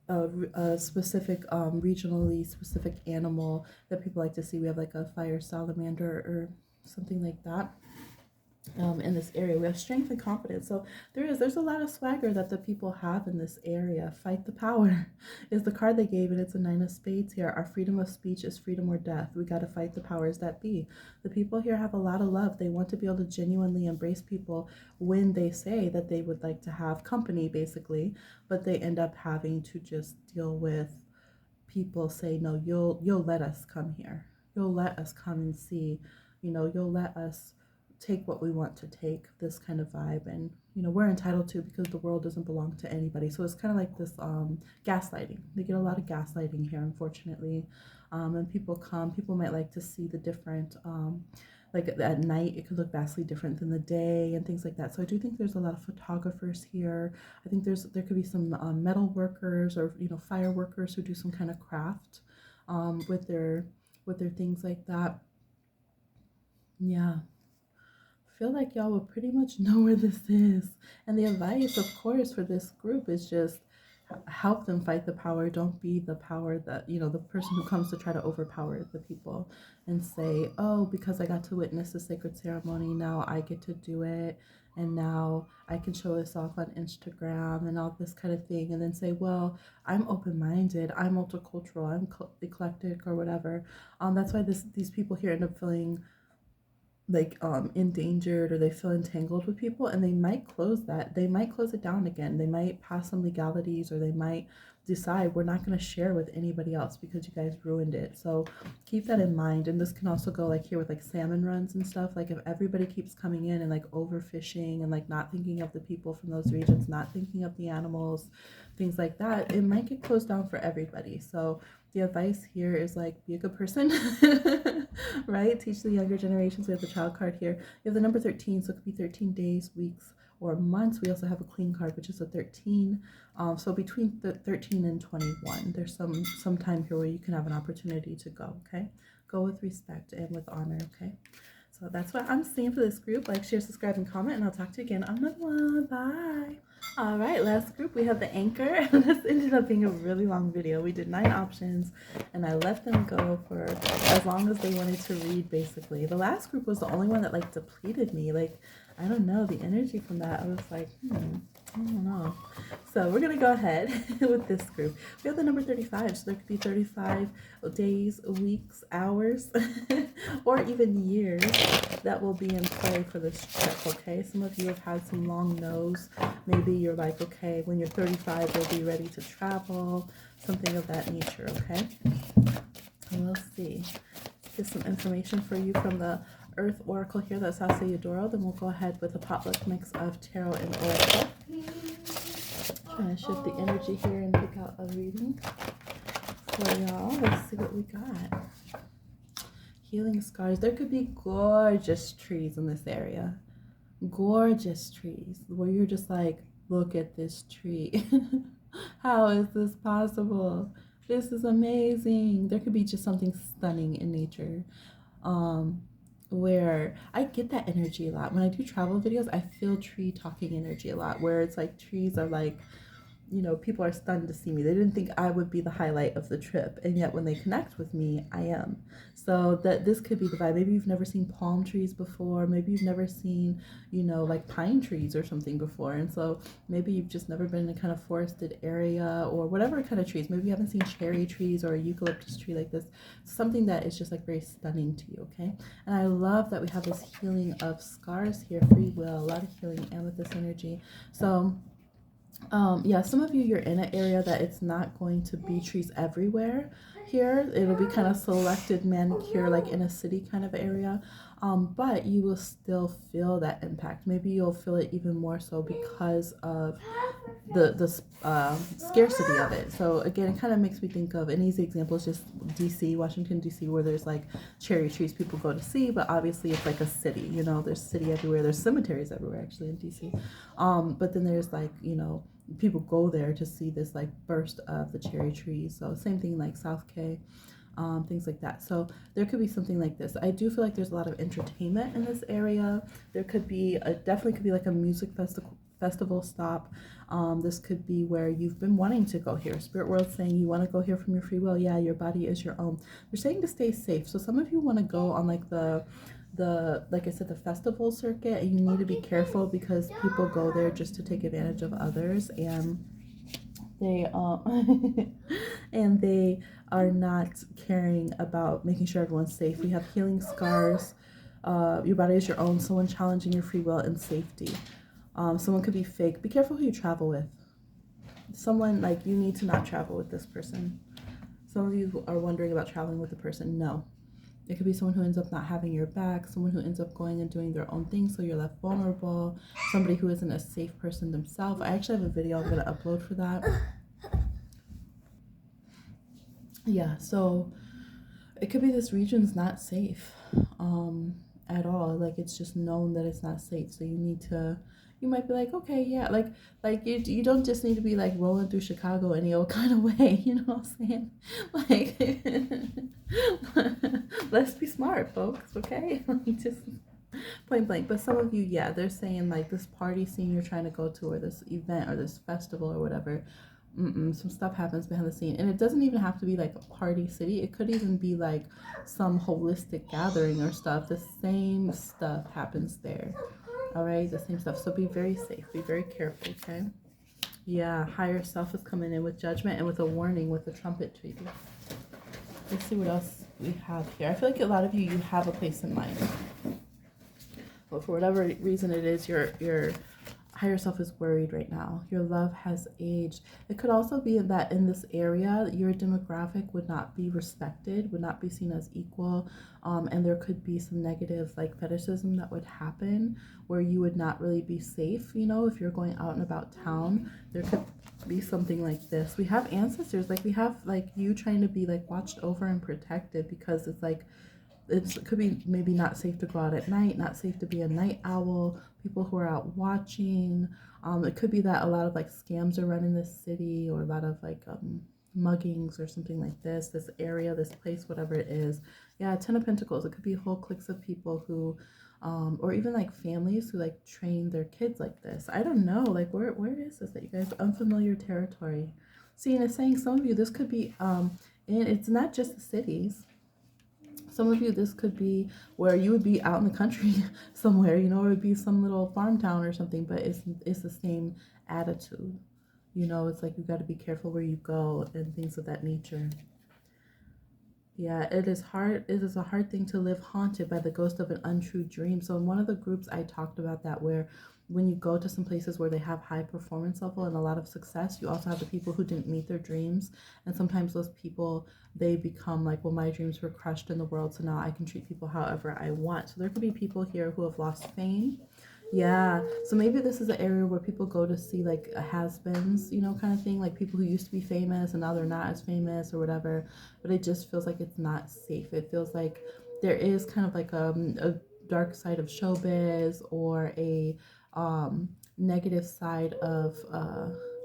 a specific regionally specific animal that people like to see. We have like a fire salamander or something like that. In this area, we have strength and confidence. So there's a lot of swagger that the people have in this area. Fight the power is the card they gave, and it's a 9 of spades here. Our freedom of speech is freedom or death. We got to fight the powers that be. The people here have a lot of love. They want to be able to genuinely embrace people when they say that they would like to have company, basically, but they end up having to just deal with people say, no, you'll let us come here. You'll let us come and see. You know, you'll let us take what we want to take, this kind of vibe. And, you know, we're entitled to, because the world doesn't belong to anybody. So it's kind of like this gaslighting. They get a lot of gaslighting here, unfortunately. And people might like to see the different like at night it could look vastly different than the day and things like that. So I do think there's a lot of photographers here. I think there could be some metal workers, or, you know, fire workers who do some kind of craft with their things like that. Yeah, feel like y'all will pretty much know where this is. And the advice, of course, for this group is just help them fight the power. Don't be the power that, you know, the person who comes to try to overpower the people and say, oh, because I got to witness the sacred ceremony, now I get to do it, and now I can show this off on Instagram and all this kind of thing, and then say, well, I'm open-minded, I'm multicultural, I'm eclectic or whatever. That's why these people here end up feeling like endangered, or they feel entangled with people, and they might close it down again. They might pass some legalities, or they might decide we're not going to share with anybody else because you guys ruined it. So keep that in mind. And this can also go like here with like salmon runs and stuff. Like if everybody keeps coming in and like overfishing and like not thinking of the people from those regions, not thinking of the animals, things like that, it might get closed down for everybody. So the advice here is like, be a good person, right? Teach the younger generations. We have the child card here. You have the number 13, so it could be 13 days, weeks, or months. We also have a queen card, which is a 13. So between 13 and 21, there's some time here where you can have an opportunity to go, okay? Go with respect and with honor, okay? So that's what I'm seeing for this group. Like, share, subscribe, and comment, and I'll talk to you again on another one. Bye. All right, last group, we have the anchor. This ended up being a really long video. We did 9 options, and I let them go for as long as they wanted to read, basically. The last group was the only one that, like, depleted me. Like, I don't know, the energy from that, I was like, I don't know. So we're going to go ahead with this group. We have the number 35, so there could be 35 days, weeks, hours, or even years that will be in play for this trip, okay? Some of you have had some long no's. Maybe you're like, okay, when you're 35, you'll be ready to travel, something of that nature, okay? And we'll see. Let's get some information for you from the Earth Oracle here. That's House Eudoro. Then we'll go ahead with a potluck mix of tarot and oracle. Trying to shift the energy here and pick out a reading for y'all. Let's see what we got. Healing scars. There could be gorgeous trees in this area. Gorgeous trees where you're just like, look at this tree. How is this possible? This is amazing. There could be just something stunning in nature. Where I get that energy a lot. When I do travel videos, I feel tree talking energy a lot, where it's like trees are like, you know, people are stunned to see me. They didn't think I would be the highlight of the trip, and yet when they connect with me, I am. So that this could be the vibe. Maybe you've never seen palm trees before. Maybe you've never seen, you know, like pine trees or something before. And so maybe you've just never been in a kind of forested area or whatever kind of trees. Maybe you haven't seen cherry trees or a eucalyptus tree like this. Something that is just like very stunning to you, okay? And I love that we have this healing of scars here, free will, a lot of healing, and with this energy. So yeah, some of you, you're in an area that it's not going to be trees everywhere here. It'll be kind of selected manicure, like in a city kind of area, but you will still feel that impact. Maybe you'll feel it even more so because of the scarcity of it. So again, it kind of makes me think of, an easy example is just DC, Washington DC, where there's like cherry trees people go to see, but obviously it's like a city, you know, there's city everywhere, there's cemeteries everywhere actually in DC, but then there's like, you know, people go there to see this like burst of the cherry trees. So same thing like South K, things like that. So there could be something like this. I do feel like there's a lot of entertainment in this area. There could be definitely could be like a music festival stop. This could be where you've been wanting to go here. Spirit world saying you want to go here from your free will. Yeah, your body is your own. They're saying to stay safe. So some of you want to go on like the like I said, the festival circuit, and you need to be careful because people go there just to take advantage of others, and they and they are not caring about making sure everyone's safe. We have healing scars. Your body is your own. Someone challenging your free will and safety. Someone could be fake. Be careful who you travel with. Someone like, you need to not travel with this person. Some of you are wondering about traveling with the person. No. It could be someone who ends up not having your back, someone who ends up going and doing their own thing, so you're left vulnerable, somebody who isn't a safe person themselves. I actually have a video I'm going to upload for that. Yeah, so it could be this region's not safe at all. Like, it's just known that it's not safe, so you need to, you might be like, okay, yeah, like you don't just need to be like rolling through Chicago any old kind of way, you know what I'm saying? Like, let's be smart, folks, okay? Just point blank. But some of you, yeah, they're saying like this party scene you're trying to go to, or this event or this festival or whatever, Some stuff happens behind the scene, and it doesn't even have to be like a party city. It could even be like some holistic gathering or stuff. The same stuff happens there. All right, the same stuff. So be very safe, be very careful. Okay. Yeah, higher self is coming in with judgment and with a warning with the trumpet to you. Let's see what else we have here. I feel like a lot of you have a place in mind, but for whatever reason it is, your higher self is worried right now. Your love has aged. It could also be that in this area, your demographic would not be respected, would not be seen as equal, and there could be some negative like fetishism that would happen where you would not really be safe. You know, if you're going out and about town, there could be something like this. We have ancestors, like we have like you trying to be like watched over and protected, because it's like it could be maybe not safe to go out at night, not safe to be a night owl, people who are out watching. It could be that a lot of like scams are run in this city, or a lot of like muggings or something like this area, this place, whatever it is. Yeah, 10 of Pentacles. It could be whole cliques of people who or even like families who like train their kids like this. I don't know, like where is this that you guys, unfamiliar territory. See, and it's saying some of you, this could be and it's not just the cities. Some of you, this could be where you would be out in the country somewhere, you know, it would be some little farm town or something, but it's the same attitude. You know, it's like you got to be careful where you go and things of that nature. Yeah, it is hard. It is a hard thing to live haunted by the ghost of an untrue dream. So in one of the groups, I talked about that, where when you go to some places where they have high performance level and a lot of success, you also have the people who didn't meet their dreams. And sometimes those people, they become like, well, my dreams were crushed in the world, so now I can treat people however I want. So there could be people here who have lost fame. Yeah, so maybe this is an area where people go to see like has-beens, you know, kind of thing, like people who used to be famous and now they're not as famous or whatever, but it just feels like it's not safe. It feels like there is kind of like a dark side of showbiz, or a negative side of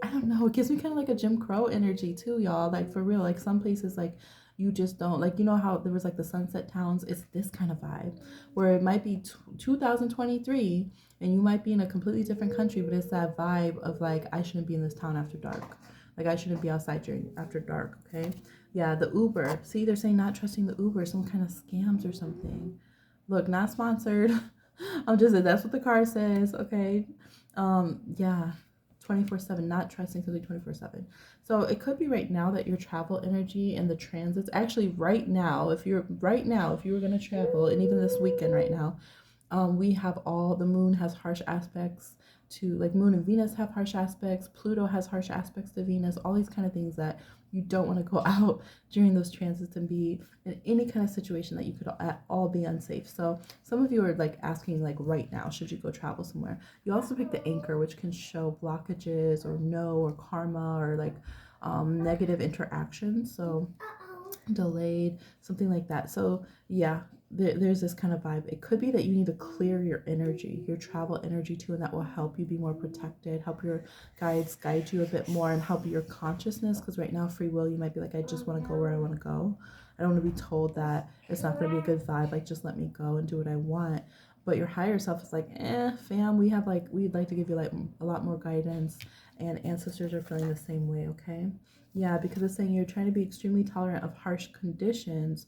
I don't know, it gives me kind of like a Jim Crow energy too, y'all, like for real. Like some places, like you just don't, like, you know how there was like the sunset towns, it's this kind of vibe where it might be 2023 and you might be in a completely different country, but it's that vibe of like, I shouldn't be in this town after dark, like I shouldn't be outside during after dark. Okay. Yeah, the Uber, see, they're saying not trusting the Uber, some kind of scams or something. Look, not sponsored. I'm just saying that's what the card says. Okay. Yeah, 24/7, not trusting something 24/7. So it could be right now that your travel energy and the transits, actually right now, if you were going to travel, and even this weekend right now, we have all, the moon has harsh aspects to, like, moon and Venus have harsh aspects, Pluto has harsh aspects to Venus, all these kind of things that you don't want to go out during those transits and be in any kind of situation that you could at all be unsafe. So some of you are like asking, like, right now, should you go travel somewhere? You also pick the Anchor, which can show blockages or no, or karma, or like negative interactions. So delayed, something like that. So yeah, there's this kind of vibe. It could be that you need to clear your energy, your travel energy too, and that will help you be more protected, help your guides guide you a bit more, and help your consciousness, because right now, free will, you might be like, I just want to go where I want to go. I don't want to be told that it's not going to be a good vibe, like just let me go and do what I want. But your higher self is like, fam, we'd like to give you like a lot more guidance, and ancestors are feeling the same way. Okay. Yeah, because it's saying you're trying to be extremely tolerant of harsh conditions,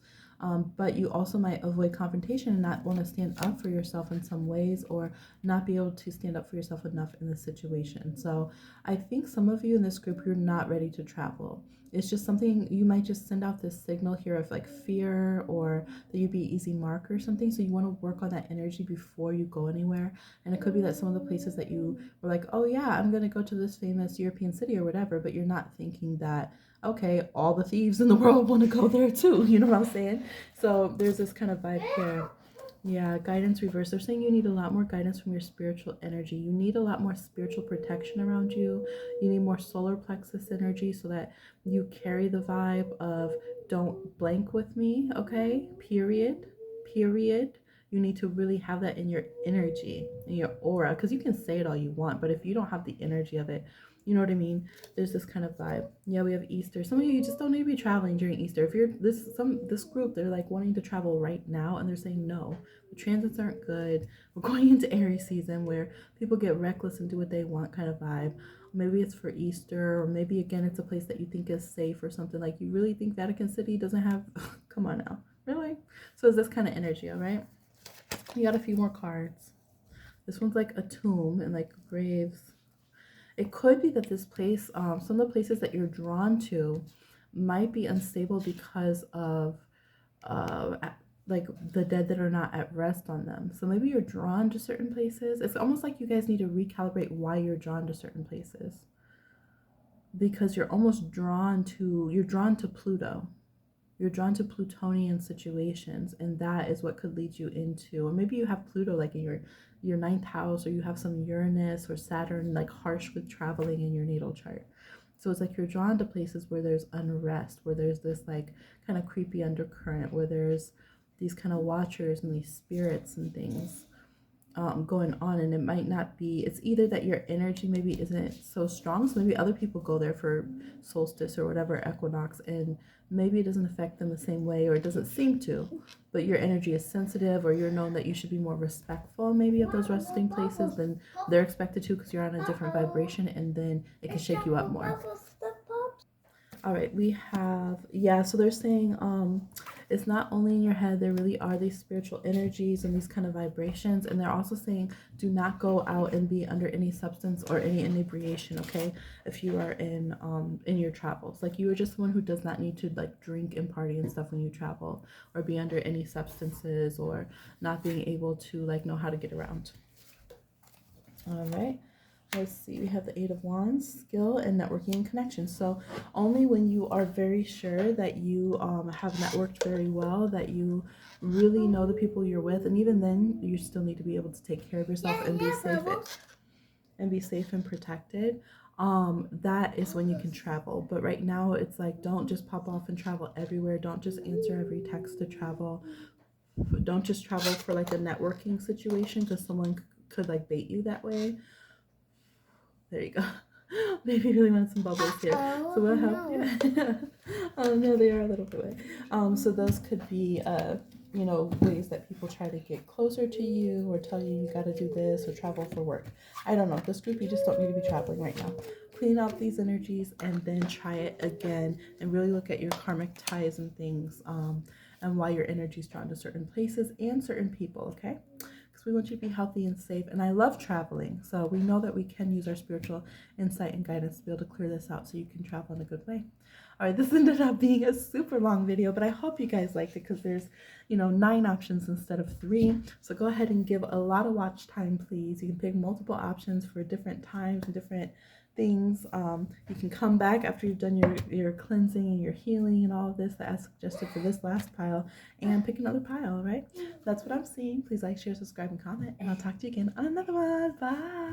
but you also might avoid confrontation and not want to stand up for yourself in some ways, or not be able to stand up for yourself enough in this situation. So I think some of you in this group, you're not ready to travel. It's just something, you might just send out this signal here of like fear, or that you'd be easy mark or something. So you want to work on that energy before you go anywhere. And it could be that some of the places that you were like, oh yeah, I'm going to go to this famous European city or whatever, but you're not thinking that, okay, all the thieves in the world want to go there too. You know what I'm saying? So there's this kind of vibe here. Yeah, guidance reverse. They're saying you need a lot more guidance from your spiritual energy. You need a lot more spiritual protection around you. You need more solar plexus energy, so that you carry the vibe of don't blank with me, okay? Period. Period. you need to really have that in your energy, in your aura, because you can say it all you want, but if you don't have the energy of it, you know what I mean? There's this kind of vibe. Yeah, we have Easter. Some of you just don't need to be traveling during Easter. If you're this group, they're like wanting to travel right now, and they're saying no. The transits aren't good. We're going into Aries season where people get reckless and do what they want kind of vibe. Maybe it's for Easter, or maybe again it's a place that you think is safe or something. Like, you really think Vatican City doesn't have come on now. Really? So it's this kind of energy, all right? You got a few more cards. This one's like a tomb and like graves. It could be that this place, some of the places that you're drawn to might be unstable because of like the dead that are not at rest on them. So maybe you're drawn to certain places. It's almost like you guys need to recalibrate why you're drawn to certain places, because you're drawn to Pluto. You're drawn to Plutonian situations, and that is what could lead you into, or maybe you have Pluto like in your ninth house, or you have some Uranus or Saturn like harsh with traveling in your natal chart. So it's like you're drawn to places where there's unrest, where there's this like kind of creepy undercurrent, where there's these kind of watchers and these spirits and things going on. And it might not be, it's either that your energy maybe isn't so strong, so maybe other people go there for solstice or whatever equinox, and maybe it doesn't affect them the same way, or it doesn't seem to, but your energy is sensitive, or you're known that you should be more respectful maybe of those resting places than they're expected to, because you're on a different vibration, and then it can shake you up more. All right, we have, yeah, so they're saying it's not only in your head, there really are these spiritual energies and these kind of vibrations, and they're also saying do not go out and be under any substance or any inebriation, okay, if you are in your travels. Like, you are just someone who does not need to like drink and party and stuff when you travel, or be under any substances, or not being able to like know how to get around. All right. Let's see, we have the Eight of Wands, skill and networking and connection. So only when you are very sure that you have networked very well, that you really know the people you're with, and even then you still need to be able to take care of yourself and be safe and protected. That is when you can travel. But right now it's like, don't just pop off and travel everywhere. Don't just answer every text to travel. Don't just travel for like a networking situation, because someone could like bait you that way. There you go. Baby really wants some bubbles here. So we'll help you. Oh no, they are a little bit away. So those could be ways that people try to get closer to you, or tell you got to do this, or travel for work. I don't know. This group, you just don't need to be traveling right now. Clean out these energies and then try it again, and really look at your karmic ties and things, and why your energy is drawn to certain places and certain people, okay? We want you to be healthy and safe, and I love traveling, so we know that we can use our spiritual insight and guidance to be able to clear this out so you can travel in a good way. All right, this ended up being a super long video, but I hope you guys liked it, because there's 9 options instead of 3. So go ahead and give a lot of watch time, please. You can pick multiple options for different times and different things. You can come back after you've done your cleansing and your healing and all of this that I suggested for this last pile, and pick another pile. All right, that's what I'm seeing. Please like, share, subscribe, and comment, and I'll talk to you again on another one. Bye.